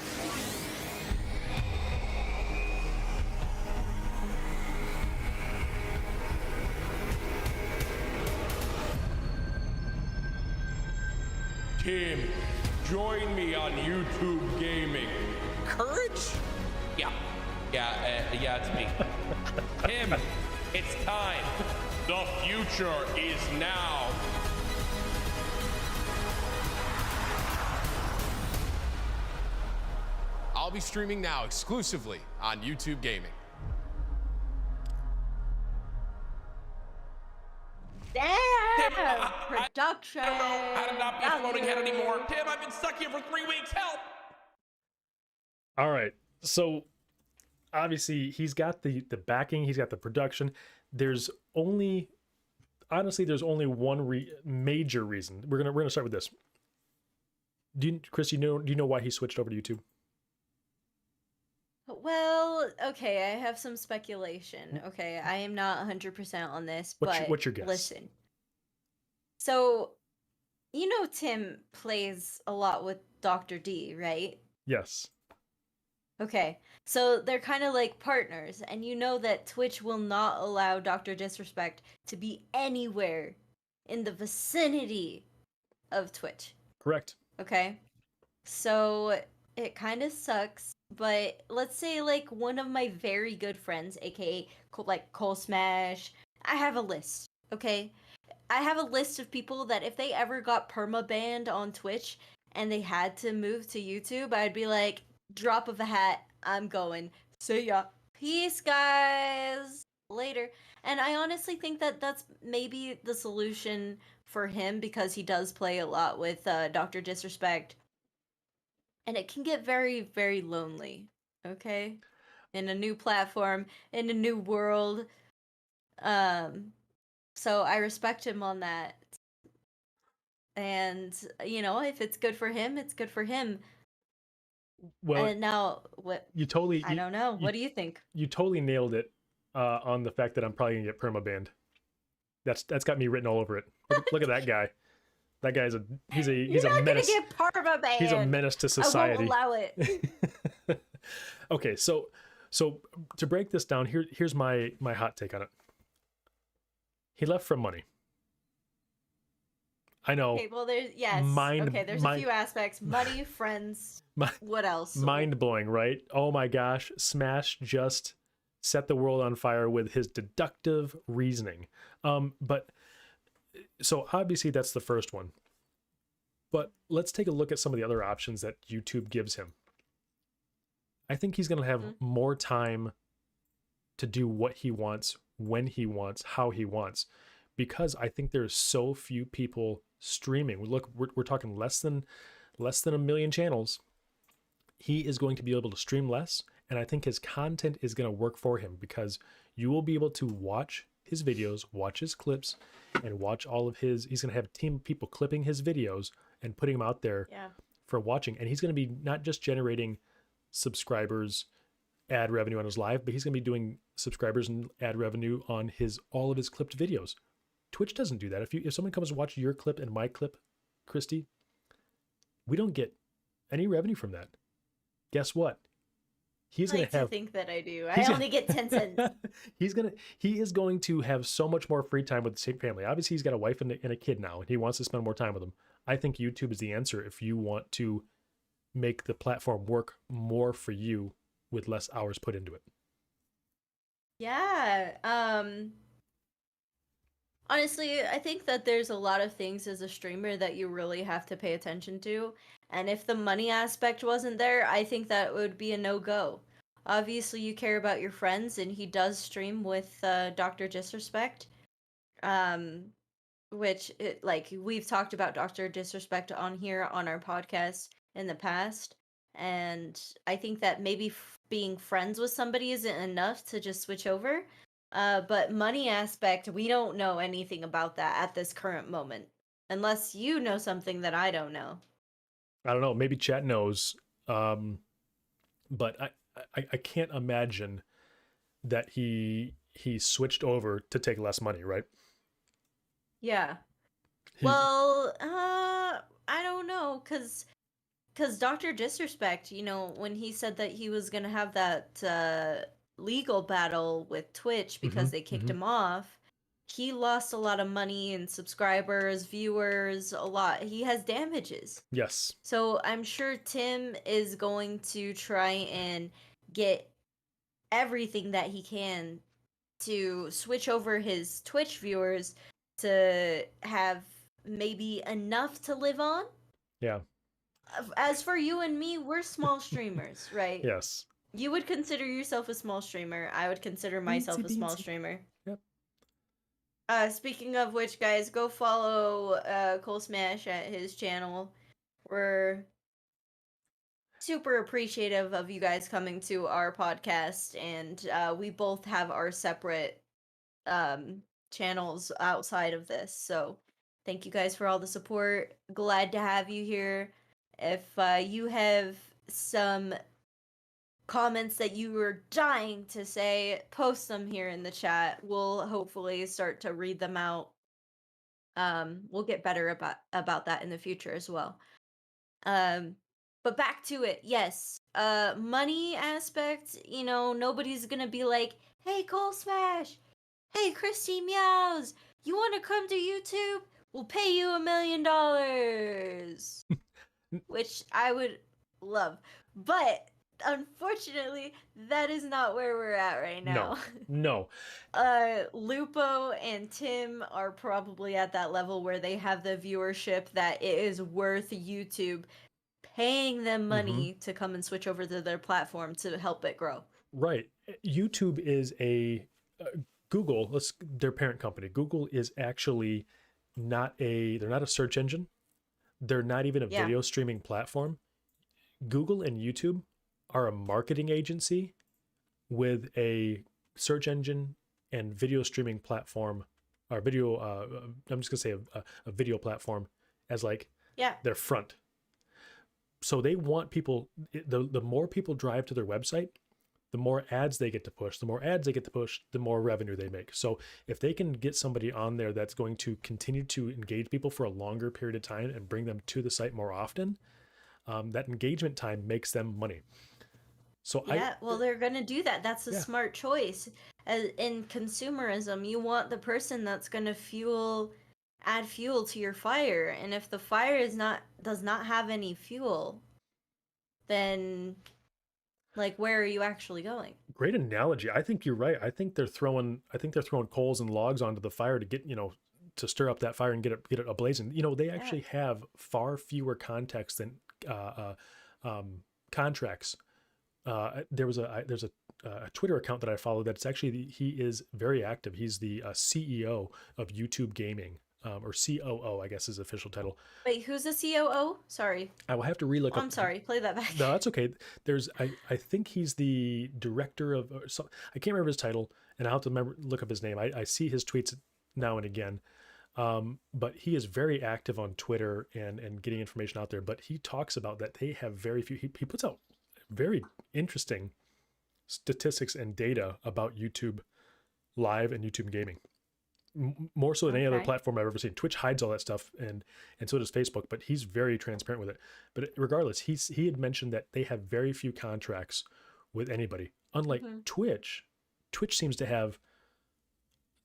Tim, join me on YouTube Gaming. Courage? Yeah, it's me. Tim, it's time. The future is now. I'll be streaming now exclusively on YouTube Gaming. Damn! Production! I don't know how to not be a floating head anymore. Tim, I've been stuck here for 3 weeks. Help! All right. So obviously he's got the backing, he's got the production. There's only one major reason. We're gonna start with this. Chris, do you know why he switched over to YouTube? Well, okay, I have some speculation. Okay, I am not 100% on this, but what's your guess? Listen. So, you know Tim plays a lot with Dr. D, right? Yes. Okay, so they're kind of like partners, and you know that Twitch will not allow Dr. Disrespect to be anywhere in the vicinity of Twitch. Correct. Okay, so it kind of sucks, but let's say like one of my very good friends, aka like Cole Smash, I have a list, okay? I have a list of people that if they ever got perma-banned on Twitch and they had to move to YouTube, I'd be like, drop of a hat, I'm going. See ya. Peace, guys. Later. And I honestly think that that's maybe the solution for him because he does play a lot with Dr. Disrespect. And it can get very, very lonely, okay? In a new platform, in a new world. So I respect him on that. And, you know, if it's good for him, it's good for him. Well, and now what? I don't know. What do you think? You totally nailed it. on the fact that I'm probably gonna get permabanned. That's got me written all over it. Look at that guy. That guy's he's You're a not menace. gonna get permabanned. He's a menace to society. I won't allow it. Okay, so to break this down, here's my hot take on it. He left for money. I know. Okay, well, there's a few aspects: money, friends. What else? Mind blowing, right? Oh my gosh, Smash just set the world on fire with his deductive reasoning. But so obviously that's the first one. But let's take a look at some of the other options that YouTube gives him. I think he's going to have more time to do what he wants, when he wants, how he wants, because I think there's so few people streaming. Look, we're talking less than a million channels. He is going to be able to stream less, and I think his content is going to work for him because you will be able to watch his videos, watch his clips, and watch all of his. He's going to have a team of people clipping his videos and putting them out there for watching, and he's going to be not just generating subscribers, ad revenue on his live, but he's going to be doing subscribers and ad revenue on all of his clipped videos. Twitch doesn't do that. If someone comes to watch your clip and my clip, Christy, we don't get any revenue from that. Guess what? He's going to have. Think that I do. I only get 10 cents. He is going to have so much more free time with his family. Obviously, he's got a wife and a kid now, and he wants to spend more time with them. I think YouTube is the answer if you want to make the platform work more for you with less hours put into it. Yeah. Honestly, I think that there's a lot of things as a streamer that you really have to pay attention to. And if the money aspect wasn't there, I think that would be a no-go. Obviously, you care about your friends, and he does stream with Dr. Disrespect. Which, we've talked about Dr. Disrespect on here on our podcast in the past. And I think that maybe being friends with somebody isn't enough to just switch over. But money aspect, we don't know anything about that at this current moment. Unless you know something that I don't know. I don't know. Maybe chat knows. But I can't imagine that he switched over to take less money, right? Yeah. Well, I don't know, because Dr. Disrespect, when he said that he was going to have that legal battle with Twitch because they kicked him off, he lost a lot of money and subscribers, viewers, a lot. He has damages. Yes. So I'm sure Tim is going to try and get everything that he can to switch over his Twitch viewers to have maybe enough to live on. Yeah. As for you and me, we're small streamers, right? Yes. You would consider yourself a small streamer. I would consider myself a small streamer. Yep. Speaking of which, guys, go follow Cole Smash at his channel. We're super appreciative of you guys coming to our podcast, and we both have our separate channels outside of this. So thank you guys for all the support. Glad to have you here. If you have some comments that you were dying to say, post them here in the chat. We'll hopefully start to read them out. We'll get better about that in the future as well. But back to it. Yes. Money aspect, nobody's gonna be like, hey, Cole Smash, hey, Christy Meows, you want to come to YouTube? We'll pay you $1 million. Which I would love. But unfortunately, that is not where we're at right now. No. Lupo and Tim are probably at that level where they have the viewership that it is worth YouTube paying them money to come and switch over to their platform to help it grow. Right. YouTube is Google, their parent company. Google is actually they're not a search engine. They're not even a video streaming platform. Google and YouTube are a marketing agency with a search engine and video streaming platform, or video, I'm just going to say a video platform as their front. So they want people, the more people drive to their website, the more ads they get to push, the more revenue they make. So if they can get somebody on there that's going to continue to engage people for a longer period of time and bring them to the site more often, that engagement time makes them money. So yeah, well, they're gonna do that. That's a smart choice. In consumerism, you want the person that's gonna add fuel to your fire, and if the fire does not have any fuel, then like, where are you actually going? Great analogy. I think you're right. I think they're throwing coals and logs onto the fire to get, to stir up that fire and get it ablazing. They actually have far fewer contacts than contracts. There's a Twitter account that I follow that's actually he is very active. He's the CEO of YouTube Gaming, or COO, I guess is his official title. Wait, who's the COO? Sorry, I will have to relook. I'm sorry. Play that back. No, that's okay. I think he's the director of. I can't remember his title, and I'll have to look up his name. I see his tweets now and again. But he is very active on Twitter and getting information out there. But he talks about that they have very few. He puts out very interesting statistics and data about YouTube Live and YouTube Gaming, more so than any other platform I've ever seen. Twitch hides all that stuff, and so does Facebook, but he's very transparent with it. But regardless, he had mentioned that they have very few contracts with anybody. Unlike Twitch seems to have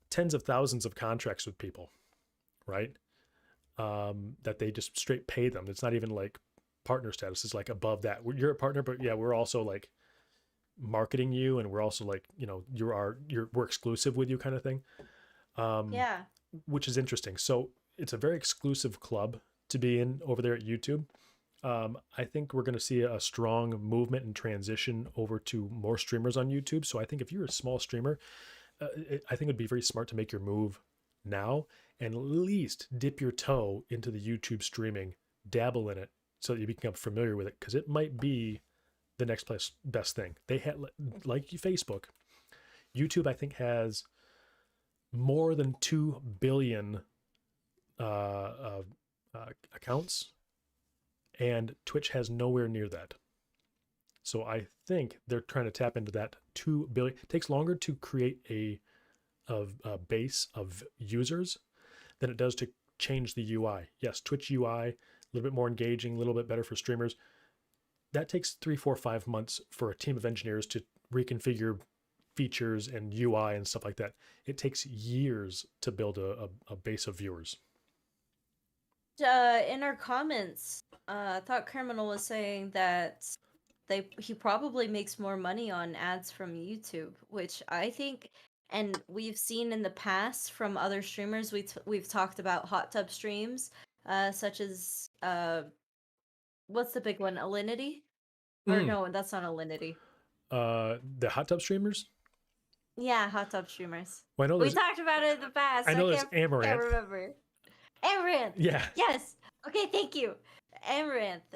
tens of thousands of contracts with people, right? That they just straight pay them. It's not even like partner status. It's like above that. You're a partner, but yeah, we're also like marketing you, and we're also like, we're exclusive with you, kind of thing. Which is interesting. So it's a very exclusive club to be in over there at YouTube. I think we're going to see a strong movement and transition over to more streamers on YouTube. So I think if you're a small streamer, I think it'd be very smart to make your move now and at least dip your toe into the YouTube streaming, dabble in it so that you become familiar with it, because it might be the next best thing. They had, like Facebook, YouTube, I think, has more than 2 billion accounts, and Twitch has nowhere near that. So I think they're trying to tap into that 2 billion. It takes longer to create a base of users than it does to change the UI. Yes, Twitch UI, a little bit more engaging, a little bit better for streamers. That takes 3, 4, 5 months for a team of engineers to reconfigure features and UI and stuff like that. It takes years to build a base of viewers. In our comments, Thought Criminal was saying that he probably makes more money on ads from YouTube, which I think, and we've seen in the past from other streamers. We've talked about hot tub streams, such as what's the big one? Alinity? Or no, that's not Alinity. The hot tub streamers? Yeah, hot tub streamers. Well, I know we talked about it in the past. I know there's Amaranth. I can't remember. Amaranth. Yeah. Yes. Okay, thank you. Amaranth.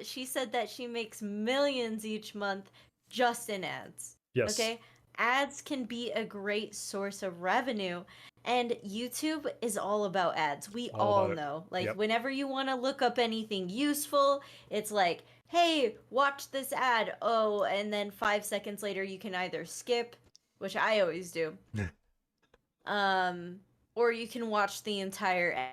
She said that she makes millions each month just in ads. Yes. Okay? Ads can be a great source of revenue, and YouTube is all about ads. We all know. Like, whenever you want to look up anything useful, it's like, hey, watch this ad. Oh, and then 5 seconds later you can either skip, which I always do. Or you can watch the entire ad.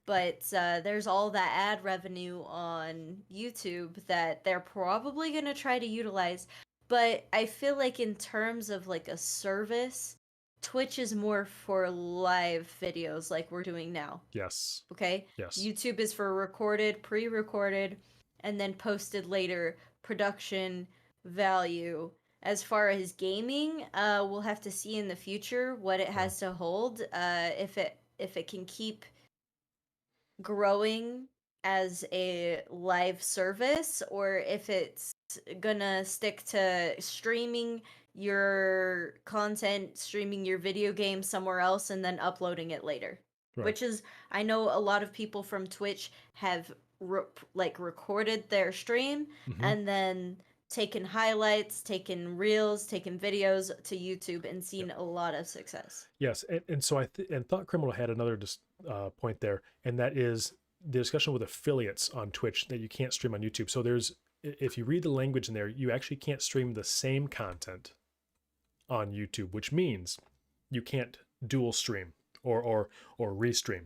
But there's all that ad revenue on YouTube that they're probably going to try to utilize. But I feel like in terms of like a service, Twitch is more for live videos like we're doing now. Yes. Okay? Yes. YouTube is for recorded, pre-recorded, and then posted later production value. As far as gaming, we'll have to see in the future what it has to hold. If it can keep growing as a live service, or if it's gonna stick to streaming your content, streaming your video game somewhere else, and then uploading it later. Right. Which is, I know a lot of people from Twitch have recorded their stream and then taken highlights, taken reels, taken videos to YouTube and seen a lot of success. Yes, and so and Thought Criminal had another point there, and that is the discussion with affiliates on Twitch that you can't stream on YouTube. So there's if you read the language in there, you actually can't stream the same content on YouTube, which means you can't dual stream or restream.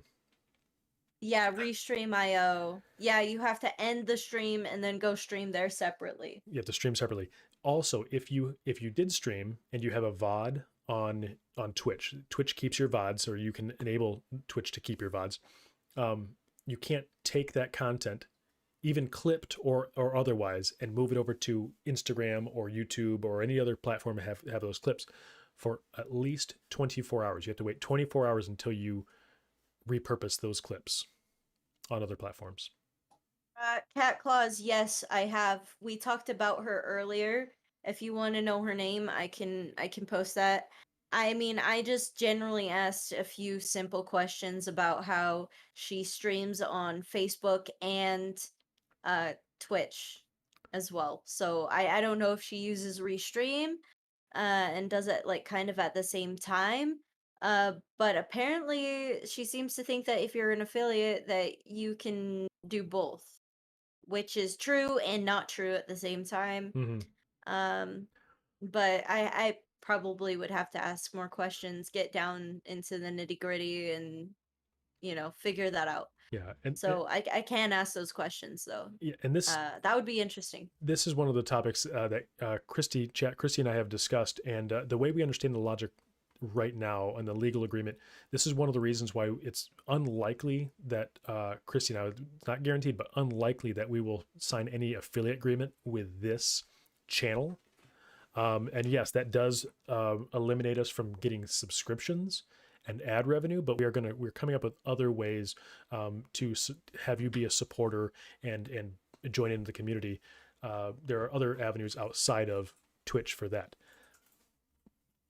Yeah, restream IO. Yeah, you have to end the stream and then go stream there separately. You have to stream separately. Also, if you did stream and you have a VOD on Twitch, Twitch keeps your VODs, or you can enable Twitch to keep your VODs. You can't take that content, even clipped or otherwise, and move it over to Instagram or YouTube or any other platform to have those clips for at least 24 hours. You have to wait 24 hours until you repurpose those clips on other platforms. Cat Claws, yes, I have. We talked about her earlier. If you want to know her name, I can post that. I mean, I just generally asked a few simple questions about how she streams on Facebook and Twitch as well. So I don't know if she uses Restream and does it like kind of at the same time. But apparently she seems to think that if you're an affiliate that you can do both, which is true and not true at the same time. But I probably would have to ask more questions, get down into the nitty-gritty, and figure that out. Yeah, so I can ask those questions though. Yeah, and this that would be interesting. This is one of the topics that Christy and I have discussed, and the way we understand the logic right now and the legal agreement, this is one of the reasons why it's unlikely that Christy and I, not guaranteed, but unlikely that we will sign any affiliate agreement with this channel. And yes, that does eliminate us from getting subscriptions and ad revenue, but we're coming up with other ways to have you be a supporter and join into the community. There are other avenues outside of Twitch for that.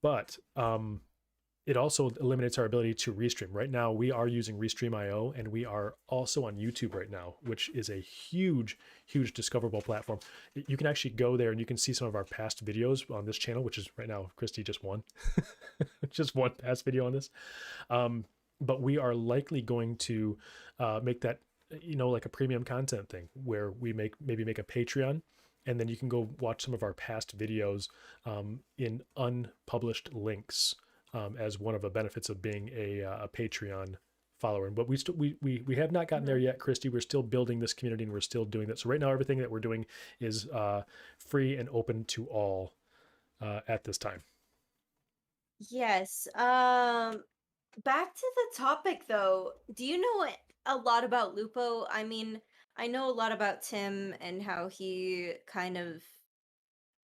But it also eliminates our ability to restream. Right now, we are using Restream.io, and we are also on YouTube right now, which is a huge, huge discoverable platform. You can actually go there and you can see some of our past videos on this channel, which is right now, Christy just won. Just one past video on this. But we are likely going to make that, like a premium content thing where we maybe make a Patreon, and then you can go watch some of our past videos in unpublished links as one of the benefits of being a Patreon follower. But we have not gotten there yet, Christy. We're still building this community, and we're still doing that. So right now, everything that we're doing is free and open to all at this time. Yes. Back to the topic though. Do you know a lot about Lupo? I mean, I know a lot about Tim and how he kind of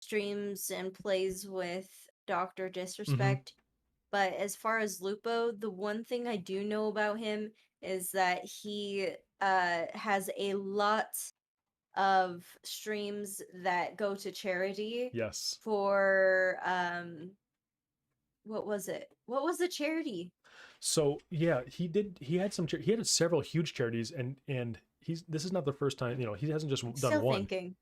streams and plays with Dr. Disrespect. But as far as Lupo, the one thing I do know about him is that he has a lot of streams that go to charity. Yes. For what was it? What was the charity? So yeah, he had several huge charities, and this is not the first time, he hasn't just done Still one. Thinking.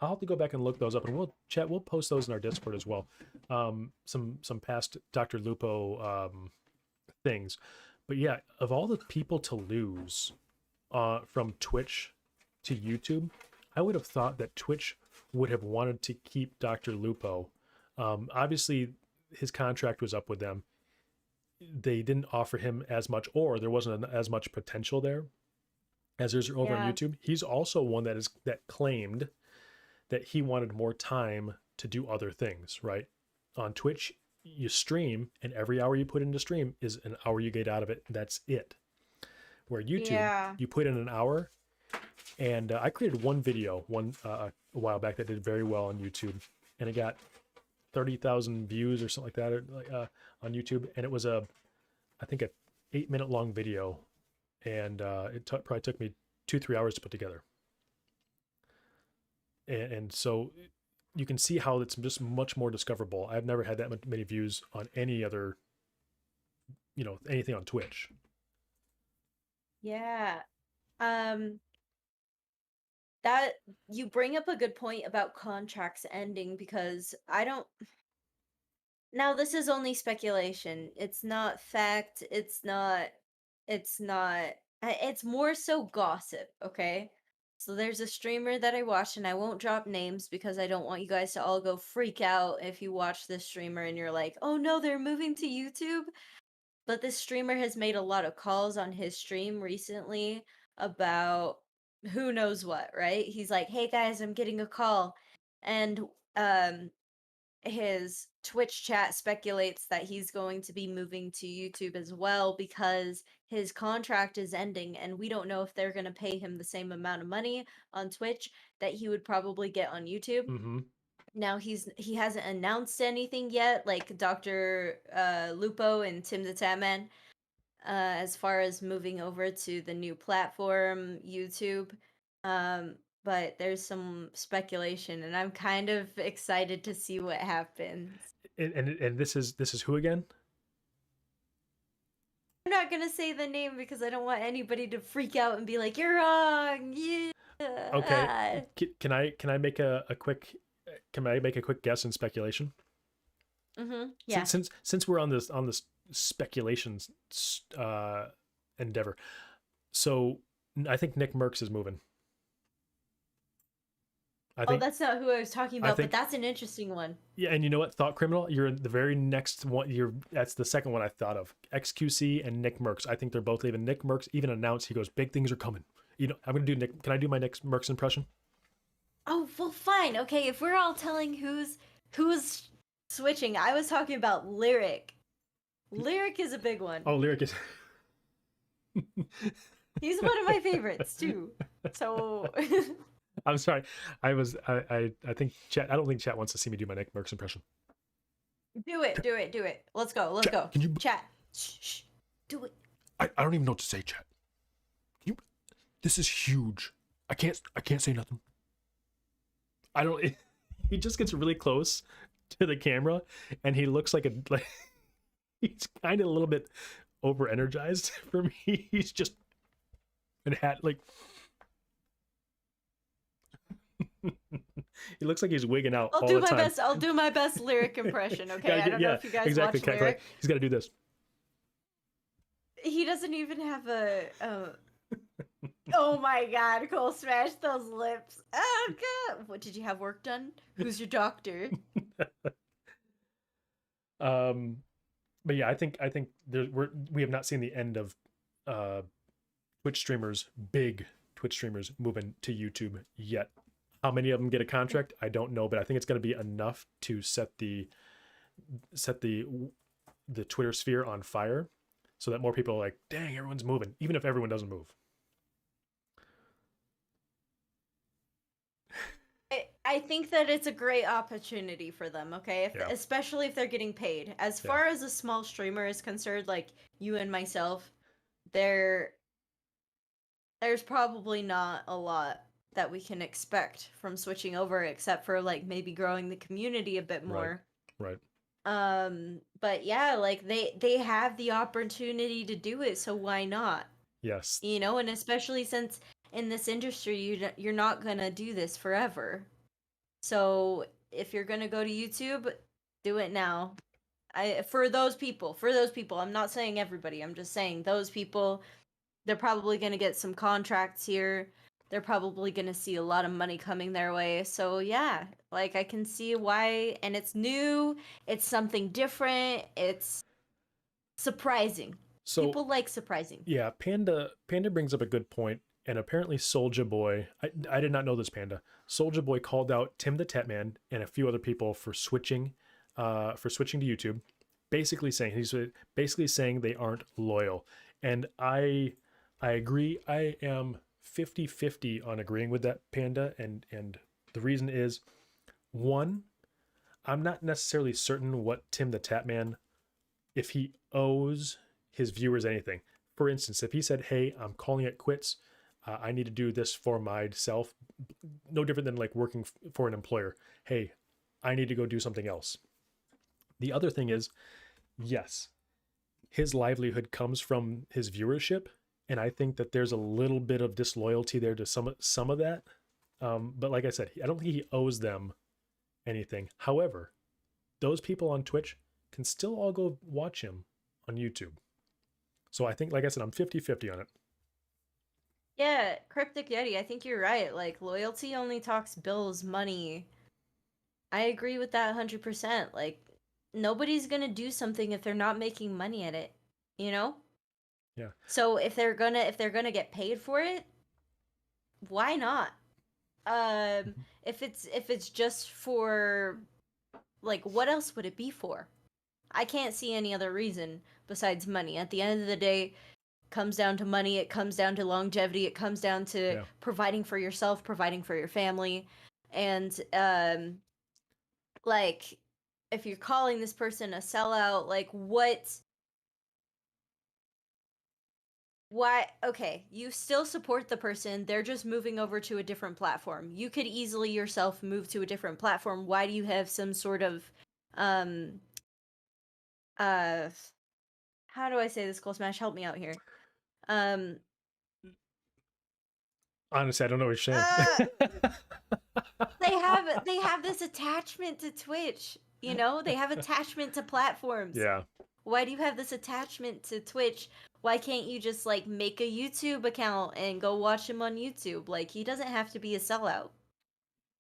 I'll have to go back and look those up, and we'll post those in our Discord as well. Some past Dr. Lupo things. But yeah, of all the people to lose from Twitch to YouTube, I would have thought that Twitch would have wanted to keep Dr. Lupo. Obviously his contract was up with them. They didn't offer him as much, or there wasn't as much potential there as there's over on YouTube. He's also one that claimed that he wanted more time to do other things, right? On Twitch, you stream, and every hour you put into stream is an hour you get out of it. That's it. Where YouTube, you put in an hour, and I created one video a while back that did very well on YouTube, and it got 30,000 views or something like that on YouTube, and it was I think a 8-minute long video, and it probably took me 2-3 hours to put together. And so you can see how it's just much more discoverable. I've never had that many views on any other, anything on Twitch. Yeah. That you bring up a good point about contracts ending, because now this is only speculation. It's not fact. It's more so gossip, okay? So there's a streamer that I watch, and I won't drop names because I don't want you guys to all go freak out if you watch this streamer and you're like, oh no, they're moving to YouTube. But this streamer has made a lot of calls on his stream recently about who knows what, right? He's like, hey guys, I'm getting a call. And um his Twitch chat speculates that he's going to be moving to YouTube as well because his contract is ending and we don't know if they're going to pay him the same amount of money on Twitch that he would probably get on YouTube. Mm-hmm. Now he hasn't announced anything yet, like Dr. Lupo and TimTheTatman, as far as moving over to the new platform, YouTube. Um, but there's some speculation, and I'm kind of excited to see what happens. And this is who again? I'm not gonna say the name because I don't want anybody to freak out and be like, "You're wrong." Yeah. Okay. Can I make a quick guess and speculation? Mm-hmm. Yeah. Since we're on this speculations endeavor, so I think Nick Merckx is moving. That's not who I was talking about, but that's an interesting one. Yeah, and you know what? Thought Criminal, you're the very next one. That's the second one I thought of. XQC and Nick Merckx. I think they're both leaving. Nick Merckx even announced, he goes, big things are coming. You know, I'm gonna do Nick. Can I do my Nick Merckx impression? Oh, well, fine. Okay, if we're all telling who's switching, I was talking about Lyric. Lyric is a big one. Oh, Lyric is. He's one of my favorites too. So. I'm sorry. I think chat. I don't think chat wants to see me do my Nick Merckx impression. Do it. Let's go. Chat, can you... Chat. Shh. Do it. I don't even know what to say, chat. This is huge. I can't say nothing. He just gets really close to the camera, and he looks like he's kind of a little bit over energized for me. He's just and hat like. He looks like he's wigging out all the time. I'll do my best Lyric impression, okay? I don't know if you guys watch Lyric. He's got to do this. He doesn't even have a... Oh my god, Cole smashed those lips. Oh god. What, did you have work done? Who's your doctor? But yeah, I think we have not seen the end of big Twitch streamers moving to YouTube yet. How many of them get a contract? I don't know, but I think it's going to be enough to set the Twitter sphere on fire, so that more people are like, "Dang, everyone's moving," even if everyone doesn't move. I think that it's a great opportunity for them, okay? Especially if they're getting paid. As far as a small streamer is concerned, like you and myself, there's probably not a lot that we can expect from switching over, except for like maybe growing the community a bit more. Right. But yeah, like they have the opportunity to do it, so why not? Yes. You know, and especially since in this industry you're not gonna do this forever. So if you're gonna go to YouTube, do it now. For those people, I'm not saying everybody, I'm just saying those people, they're probably gonna get some contracts here. They're probably gonna see a lot of money coming their way. So yeah, like I can see why, and it's new, it's something different, it's surprising. So people like surprising. Yeah, Panda brings up a good point. And apparently Soulja Boy, I did not know this, Panda. Soulja Boy called out TimTheTatman and a few other people for switching to YouTube, basically saying they aren't loyal. And I agree. I am 50-50 on agreeing with that, Panda. And the reason is, one, I'm not necessarily certain what TimTheTatman, if he owes his viewers anything. For instance, if he said, hey, I'm calling it quits, I need to do this for myself, no different than like working for an employer. Hey, I need to go do something else. The other thing is, yes, his livelihood comes from his viewership, and I think that there's a little bit of disloyalty there to some of that. But like I said, I don't think he owes them anything. However, those people on Twitch can still all go watch him on YouTube. So I think, like I said, I'm 50-50 on it. Yeah, Cryptic Yeti, I think you're right. Like, loyalty only talks bills, money. I agree with that 100%. Like, nobody's gonna do something if they're not making money at it, you know? Yeah. So if they're gonna get paid for it, why not? If it's just for, like, what else would it be for? I can't see any other reason besides money. At the end of the day, it comes down to money, it comes down to longevity, it comes down to providing for yourself, providing for your family. And like, if you're calling this person a sellout, like, why? Okay, you still support the person, they're just moving over to a different platform. You could easily yourself move to a different platform. Why do you have some sort of um uh how do I say this, Cold Smash? Help me out here. Um Honestly, I don't know what you're saying. they have this attachment to Twitch, you know? They have attachment to platforms. Yeah. Why do you have this attachment to Twitch? Why can't you just, like, make a YouTube account and go watch him on YouTube? Like, he doesn't have to be a sellout.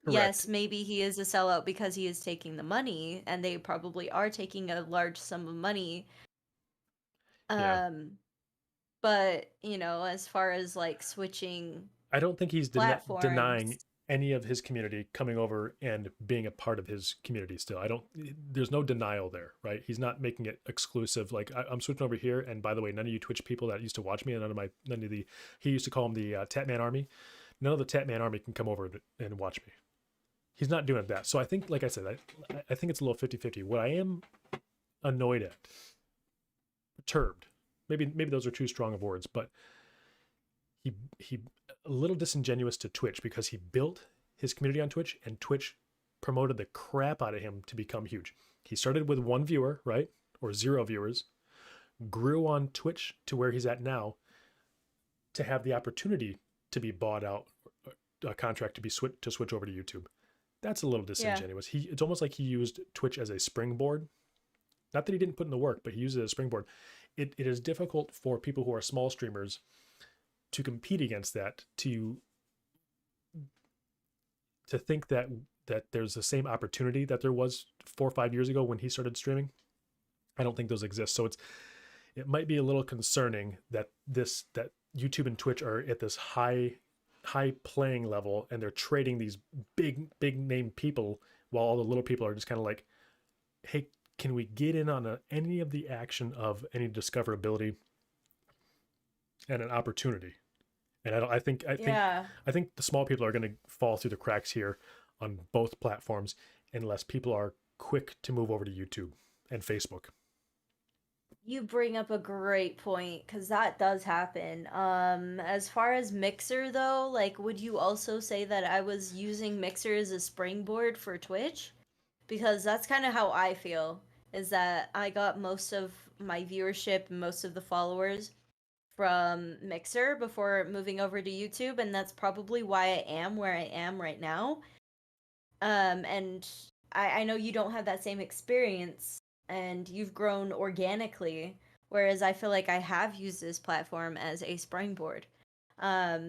Correct. Yes, maybe he is a sellout because he is taking the money, and they probably are taking a large sum of money. Yeah. But, you know, as far as, like, switching I don't think he's platforms, denying any of his community coming over and being a part of his community still. There's no denial there, right? He's not making it exclusive. Like, I'm switching over here. And by the way, none of you Twitch people that used to watch me and he used to call them the Tatman Army. None of the Tatman Army can come over and watch me. He's not doing that. So I think, like I said, I think it's a little 50-50. What I am annoyed at, perturbed, maybe those are too strong of words, but he a little disingenuous to Twitch because he built his community on Twitch and Twitch promoted the crap out of him to become huge. He started with 1 viewer, right? Or 0 viewers, grew on Twitch to where he's at now, to have the opportunity to be bought out, a contract to be switch over to YouTube. That's a little disingenuous. Yeah. It's almost like he used Twitch as a springboard. Not that he didn't put in the work, but he used it as a springboard. It is difficult for people who are small streamers to compete against that, to think that there's the same opportunity that there was 4 or 5 years ago when he started streaming. I don't think those exist. So it might be a little concerning that YouTube and Twitch are at this high playing level and they're trading these big name people while all the little people are just kind of like, hey, can we get in on any of the action of any discoverability and an opportunity? And I think the small people are going to fall through the cracks here on both platforms unless people are quick to move over to YouTube and Facebook. You bring up a great point, because that does happen. As far as Mixer, though, like, would you also say that I was using Mixer as a springboard for Twitch? Because that's kind of how I feel, is that I got most of my viewership and most of the followers from Mixer before moving over to YouTube, and that's probably why I am where I am right now. And I know you don't have that same experience, and you've grown organically, whereas I feel like I have used this platform as a springboard. But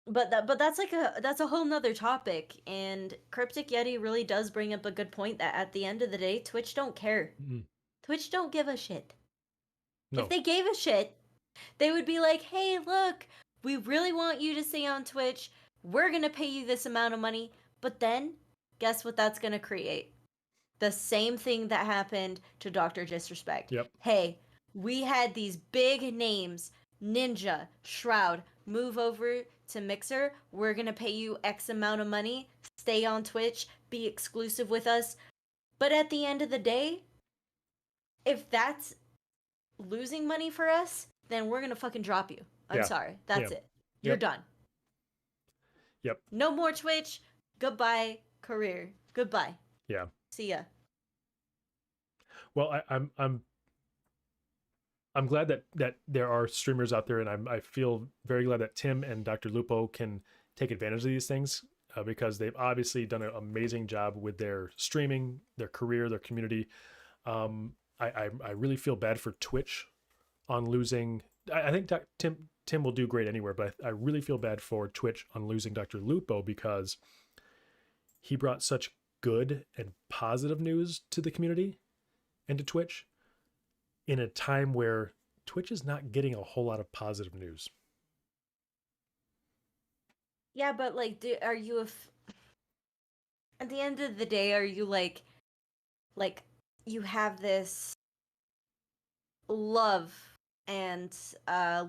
that's a whole nother topic, and Cryptic Yeti really does bring up a good point that at the end of the day, Twitch don't care. Mm-hmm. Twitch don't give a shit. No. If they gave a shit, they would be like, hey, look, we really want you to stay on Twitch. We're going to pay you this amount of money. But then, guess what that's going to create? The same thing that happened to Dr. Disrespect. Yep. Hey, we had these big names, Ninja, Shroud, move over to Mixer. We're going to pay you X amount of money. Stay on Twitch. Be exclusive with us. But at the end of the day, if that's losing money for us, then we're going to fucking drop you. I'm sorry. That's it. You're done. Yep. No more Twitch. Goodbye, career. Goodbye. Yeah. See ya. Well, I'm glad that there are streamers out there, and I feel very glad that Tim and Dr. Lupo can take advantage of these things because they've obviously done an amazing job with their streaming, their career, their community. I really feel bad for Twitch on losing. I think Tim will do great anywhere, but I really feel bad for Twitch on losing Dr. Lupo because he brought such good and positive news to the community and to Twitch in a time where Twitch is not getting a whole lot of positive news. Yeah, but like, are you at the end of the day, are you like you have this love and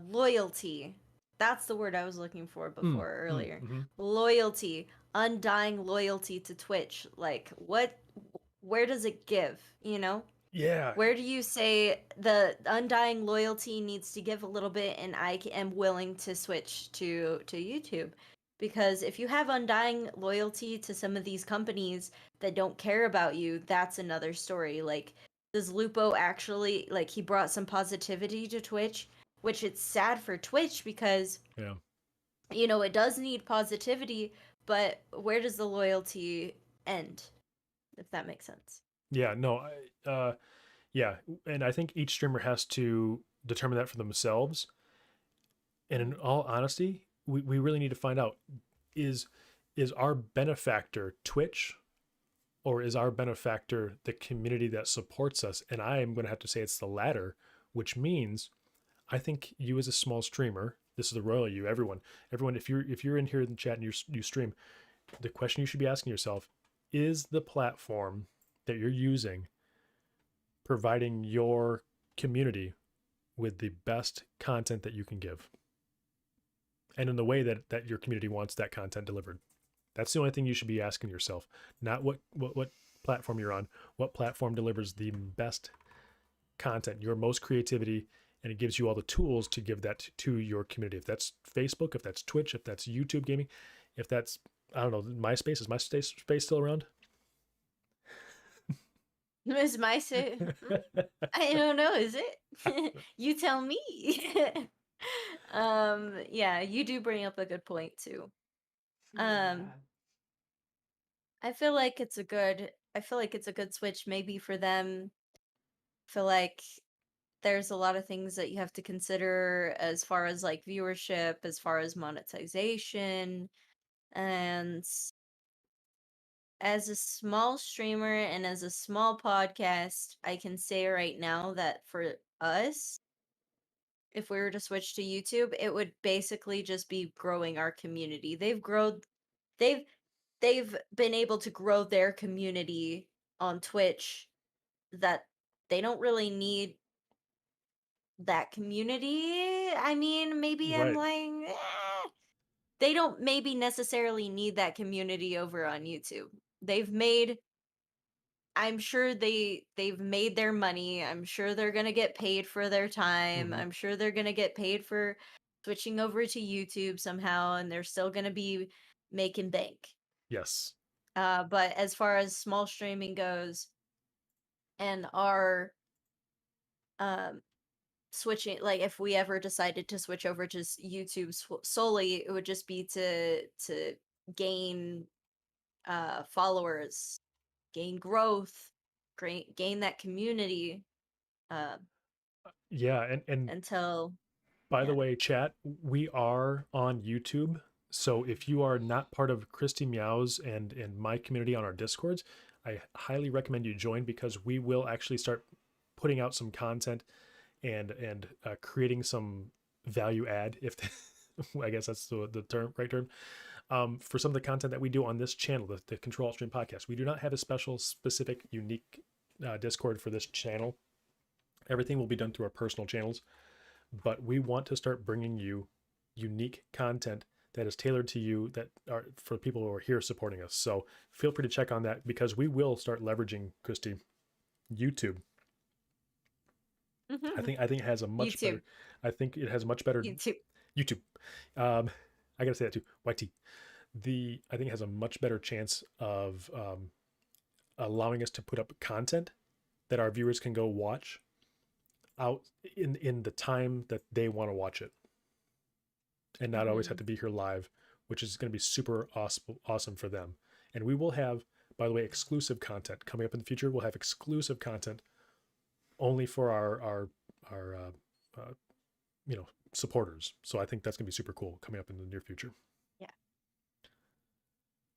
loyalty? That's the word I was looking for before earlier. Loyalty, undying loyalty to Twitch. Like, where does it give, you know? Yeah. Where do you say the undying loyalty needs to give a little bit and I am willing to switch to YouTube? Because if you have undying loyalty to some of these companies that don't care about you, that's another story. Like, does Lupo actually, like, he brought some positivity to Twitch, which it's sad for Twitch because, yeah, you know, it does need positivity, but where does the loyalty end, if that makes sense? Yeah, no, yeah, and I think each streamer has to determine that for themselves. And in all honesty, we really need to find out, is our benefactor Twitch, or is our benefactor the community that supports us? And I am going to have to say it's the latter, which means I think you as a small streamer, this is the royal you, everyone, if you're in here in the chat and you stream, the question you should be asking yourself, is the platform that you're using providing your community with the best content that you can give, and in the way that your community wants that content delivered? That's the only thing you should be asking yourself, not what platform you're on. What platform delivers the best content, your most creativity, and it gives you all the tools to give that to your community. If that's Facebook, if that's Twitch, if that's YouTube gaming, if that's, I don't know, MySpace. Is MySpace still around? Is MySpace? I don't know. Is it? You tell me. Yeah, you do bring up a good point too. I feel like it's a good switch maybe for them. I feel like there's a lot of things that you have to consider as far as like viewership, as far as monetization, and as a small streamer and as a small podcast, I can say right now that for us, if we were to switch to YouTube, it would basically just be growing our community. They've they've been able to grow their community on Twitch that they don't really need that community. I mean, maybe I'm Right. lying. They don't maybe necessarily need that community over on YouTube. They've made I'm sure they've made their money. I'm sure they're going to get paid for their time. Mhm. I'm sure they're going to get paid for switching over to YouTube somehow and they're still going to be making bank. Yes. But as far as small streaming goes and our switching, like if we ever decided to switch over to YouTube solely, it would just be to gain followers, gain growth, gain that community. Yeah, and Until by the yeah. way, chat, we are on YouTube. So if you are not part of Christy Meows and my community on our Discords, I highly recommend you join, because we will actually start putting out some content and creating some value add, if I guess that's the right term, for some of the content that we do on this channel, the Control Alt Stream podcast. We do not have a special, specific, unique Discord for this channel. Everything will be done through our personal channels, but we want to start bringing you unique content that is tailored to you, that are for people who are here supporting us. So feel free to check on that, because we will start leveraging, Christy, YouTube. I think it has a much YouTube. better. I think it has much better YouTube. I gotta say that too. YT. I think it has a much better chance of allowing us to put up content that our viewers can go watch out in the time that they want to watch it, and not always have to be here live, which is going to be super awesome for them. And we will have, by the way, exclusive content coming up in the future. We'll have exclusive content only for our supporters. So I think that's gonna be super cool coming up in the near future. Yeah.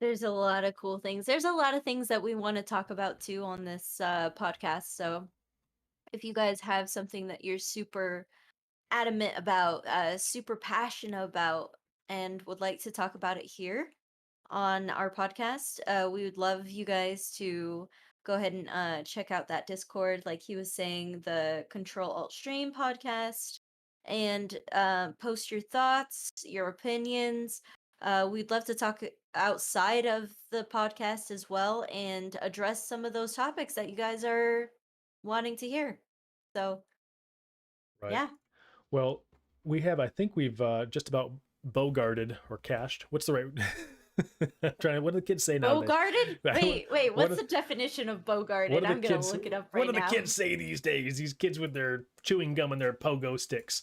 There's a lot of cool things. There's a lot of things that we want to talk about too on this podcast. So if you guys have something that you're super adamant about, super passionate about, and would like to talk about it here on our podcast, we would love you guys to go ahead and check out that Discord, like he was saying, the Control Alt Stream podcast, and post your thoughts, your opinions. We'd love to talk outside of the podcast as well and address some of those topics that you guys are wanting to hear. So, Right. yeah. Well, I think we've just about bogarted or cashed. What's the right? I'm trying. What do the kids say now? Bogarted? Wait, what what's the definition of bogarted? what do the I'm gonna kids- look it up right What do now. the kids say these days? These kids with their chewing gum and their pogo sticks.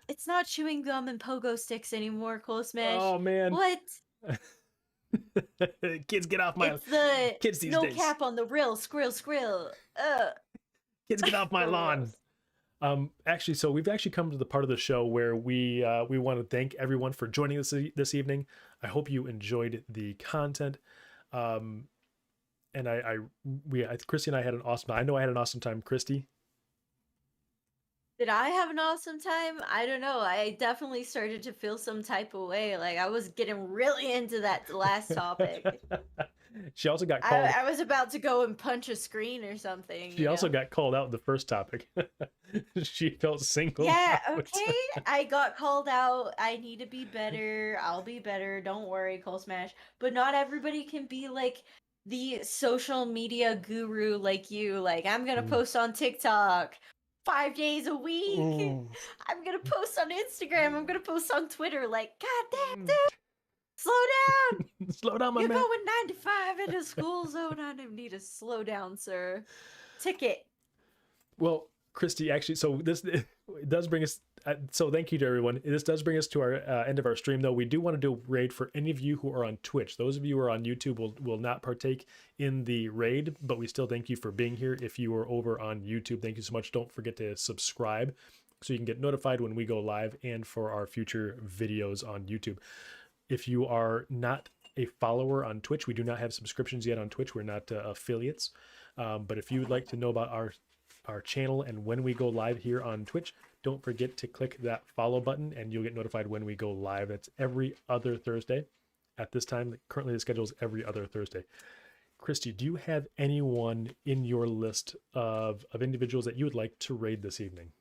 It's not chewing gum and pogo sticks anymore, Cole Smash. Oh man. What? Kids, get off my It's the kids these no days. cap on the rill, skrill. Kids, get off my lawn. Gross. Actually, so we've actually come to the part of the show where we want to thank everyone for joining us this evening. I hope you enjoyed the content. And Christy and I had an awesome. I know I had an awesome time, Christy. Did I have an awesome time? I don't know. I definitely started to feel some type of way. Like I was getting really into that last topic. She also got called. I was about to go and punch a screen or something. She also got called out in the first topic. She felt single. Yeah, okay. I got called out. I need to be better. I'll be better. Don't worry, Cole Smash. But not everybody can be like the social media guru like you. Like, I'm going to post on TikTok 5 days a week. Ooh. I'm going to post on Instagram. I'm going to post on Twitter. Like, God damn, dude. Slow down. Slow down, my You're man. going 95 in a school zone. I don't need to slow down, sir. Ticket. Well, Christy, actually, so this it does bring us. So thank you to everyone. This does bring us to our end of our stream, though. We do want to do a raid for any of you who are on Twitch. Those of you who are on YouTube will not partake in the raid, but we still thank you for being here. If you are over on YouTube, thank you so much. Don't forget to subscribe so you can get notified when we go live and for our future videos on YouTube. If you are not a follower on Twitch, we do not have subscriptions yet on Twitch. We're not affiliates. But if you would like to know about our channel and when we go live here on Twitch, don't forget to click that follow button and you'll get notified when we go live. That's every other Thursday. At this time, currently the schedule is every other Thursday. Christy, do you have anyone in your list of individuals that you would like to raid this evening?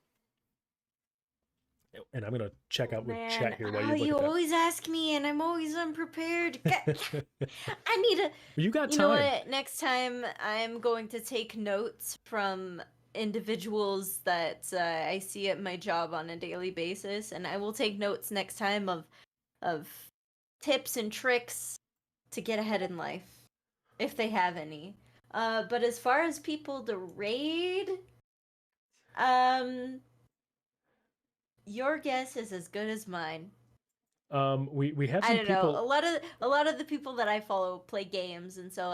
And I'm going to check out with chat here while you look at always ask me and I'm always unprepared. I need to... You got time. You know what? Next time I'm going to take notes from individuals that I see at my job on a daily basis, and I will take notes next time of tips and tricks to get ahead in life, if they have any. But as far as people to raid, your guess is as good as mine. We have some I don't people. know. A lot of the people that I follow play games, and so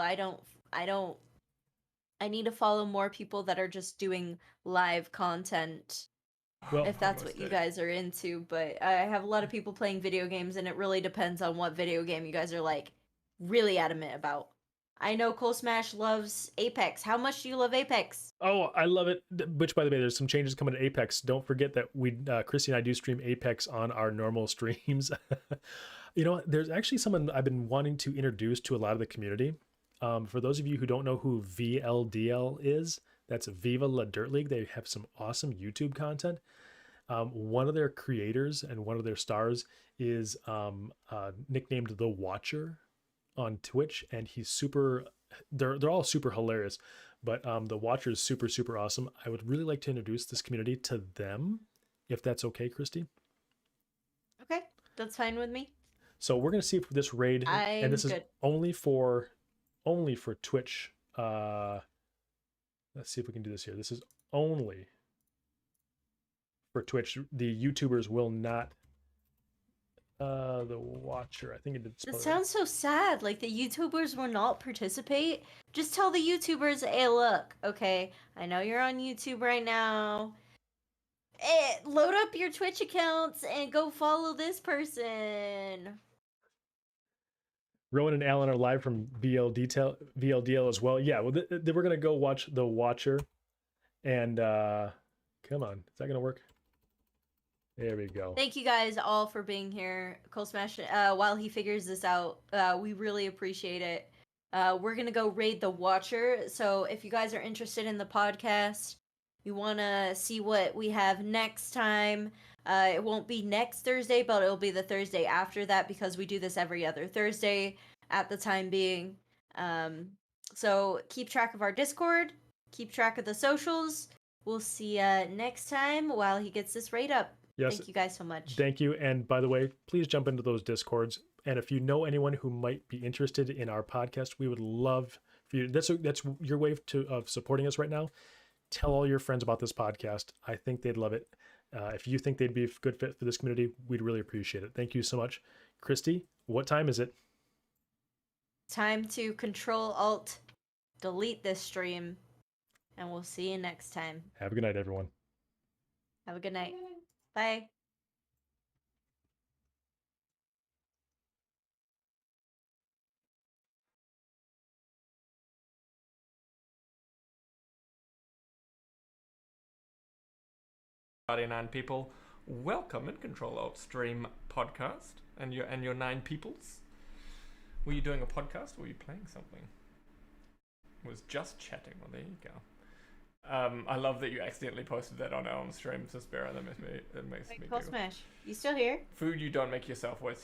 I need to follow more people that are just doing live content. Well, if that's what you guys are into, but I have a lot of people playing video games, and it really depends on what video game you guys are like really adamant about. I know Cole Smash loves Apex. How much do you love Apex? Oh, I love it. Which, by the way, there's some changes coming to Apex. Don't forget that Christy and I do stream Apex on our normal streams. You know, there's actually someone I've been wanting to introduce to a lot of the community. For those of you who don't know who VLDL is, that's Viva La Dirt League. They have some awesome YouTube content. One of their creators and one of their stars is nicknamed The Watcher on Twitch, and he's super. They're all super hilarious, but The Watcher is super awesome. I would really like to introduce this community to them, if that's okay, Christy. Okay, that's fine with me. So we're gonna see if this raid, and this is good. only for Twitch. Let's see if we can do this here. This is only for Twitch. The YouTubers will not. The Watcher. I think it did. It sounds so sad. Like the YouTubers will not participate. Just tell the YouTubers, hey, look, okay, I know you're on YouTube right now. load up your Twitch accounts and go follow this person. Rowan and Alan are live from VLDL as well. Yeah, well, we're gonna go watch The Watcher, and come on, is that gonna work? There we go. Thank you guys all for being here. Cole Smash, while he figures this out, we really appreciate it. We're gonna go raid The Watcher. So if you guys are interested in the podcast, you wanna see what we have next time. It won't be next Thursday, but it'll be the Thursday after that because we do this every other Thursday at the time being. So keep track of our Discord, keep track of the socials. We'll see you next time while he gets this raid up. Yes. Thank you guys so much. Thank you. And by the way, please jump into those Discords. And if you know anyone who might be interested in our podcast, we would love for you. That's your way of supporting us right now. Tell all your friends about this podcast. I think they'd love it. If you think they'd be a good fit for this community, we'd really appreciate it. Thank you so much. Christy, what time is it? Time to Control-Alt-Delete this stream. And we'll see you next time. Have a good night, everyone. Have a good night. Bye. Nine people, welcome in Control Alt Stream podcast and your 9 peoples. Were you doing a podcast or were you playing something? It was just chatting. Well, there you go. I love that you accidentally posted that on our stream, Suspera. That makes me Wait, Cole Smash, you still here? Food you don't make yourself always tastes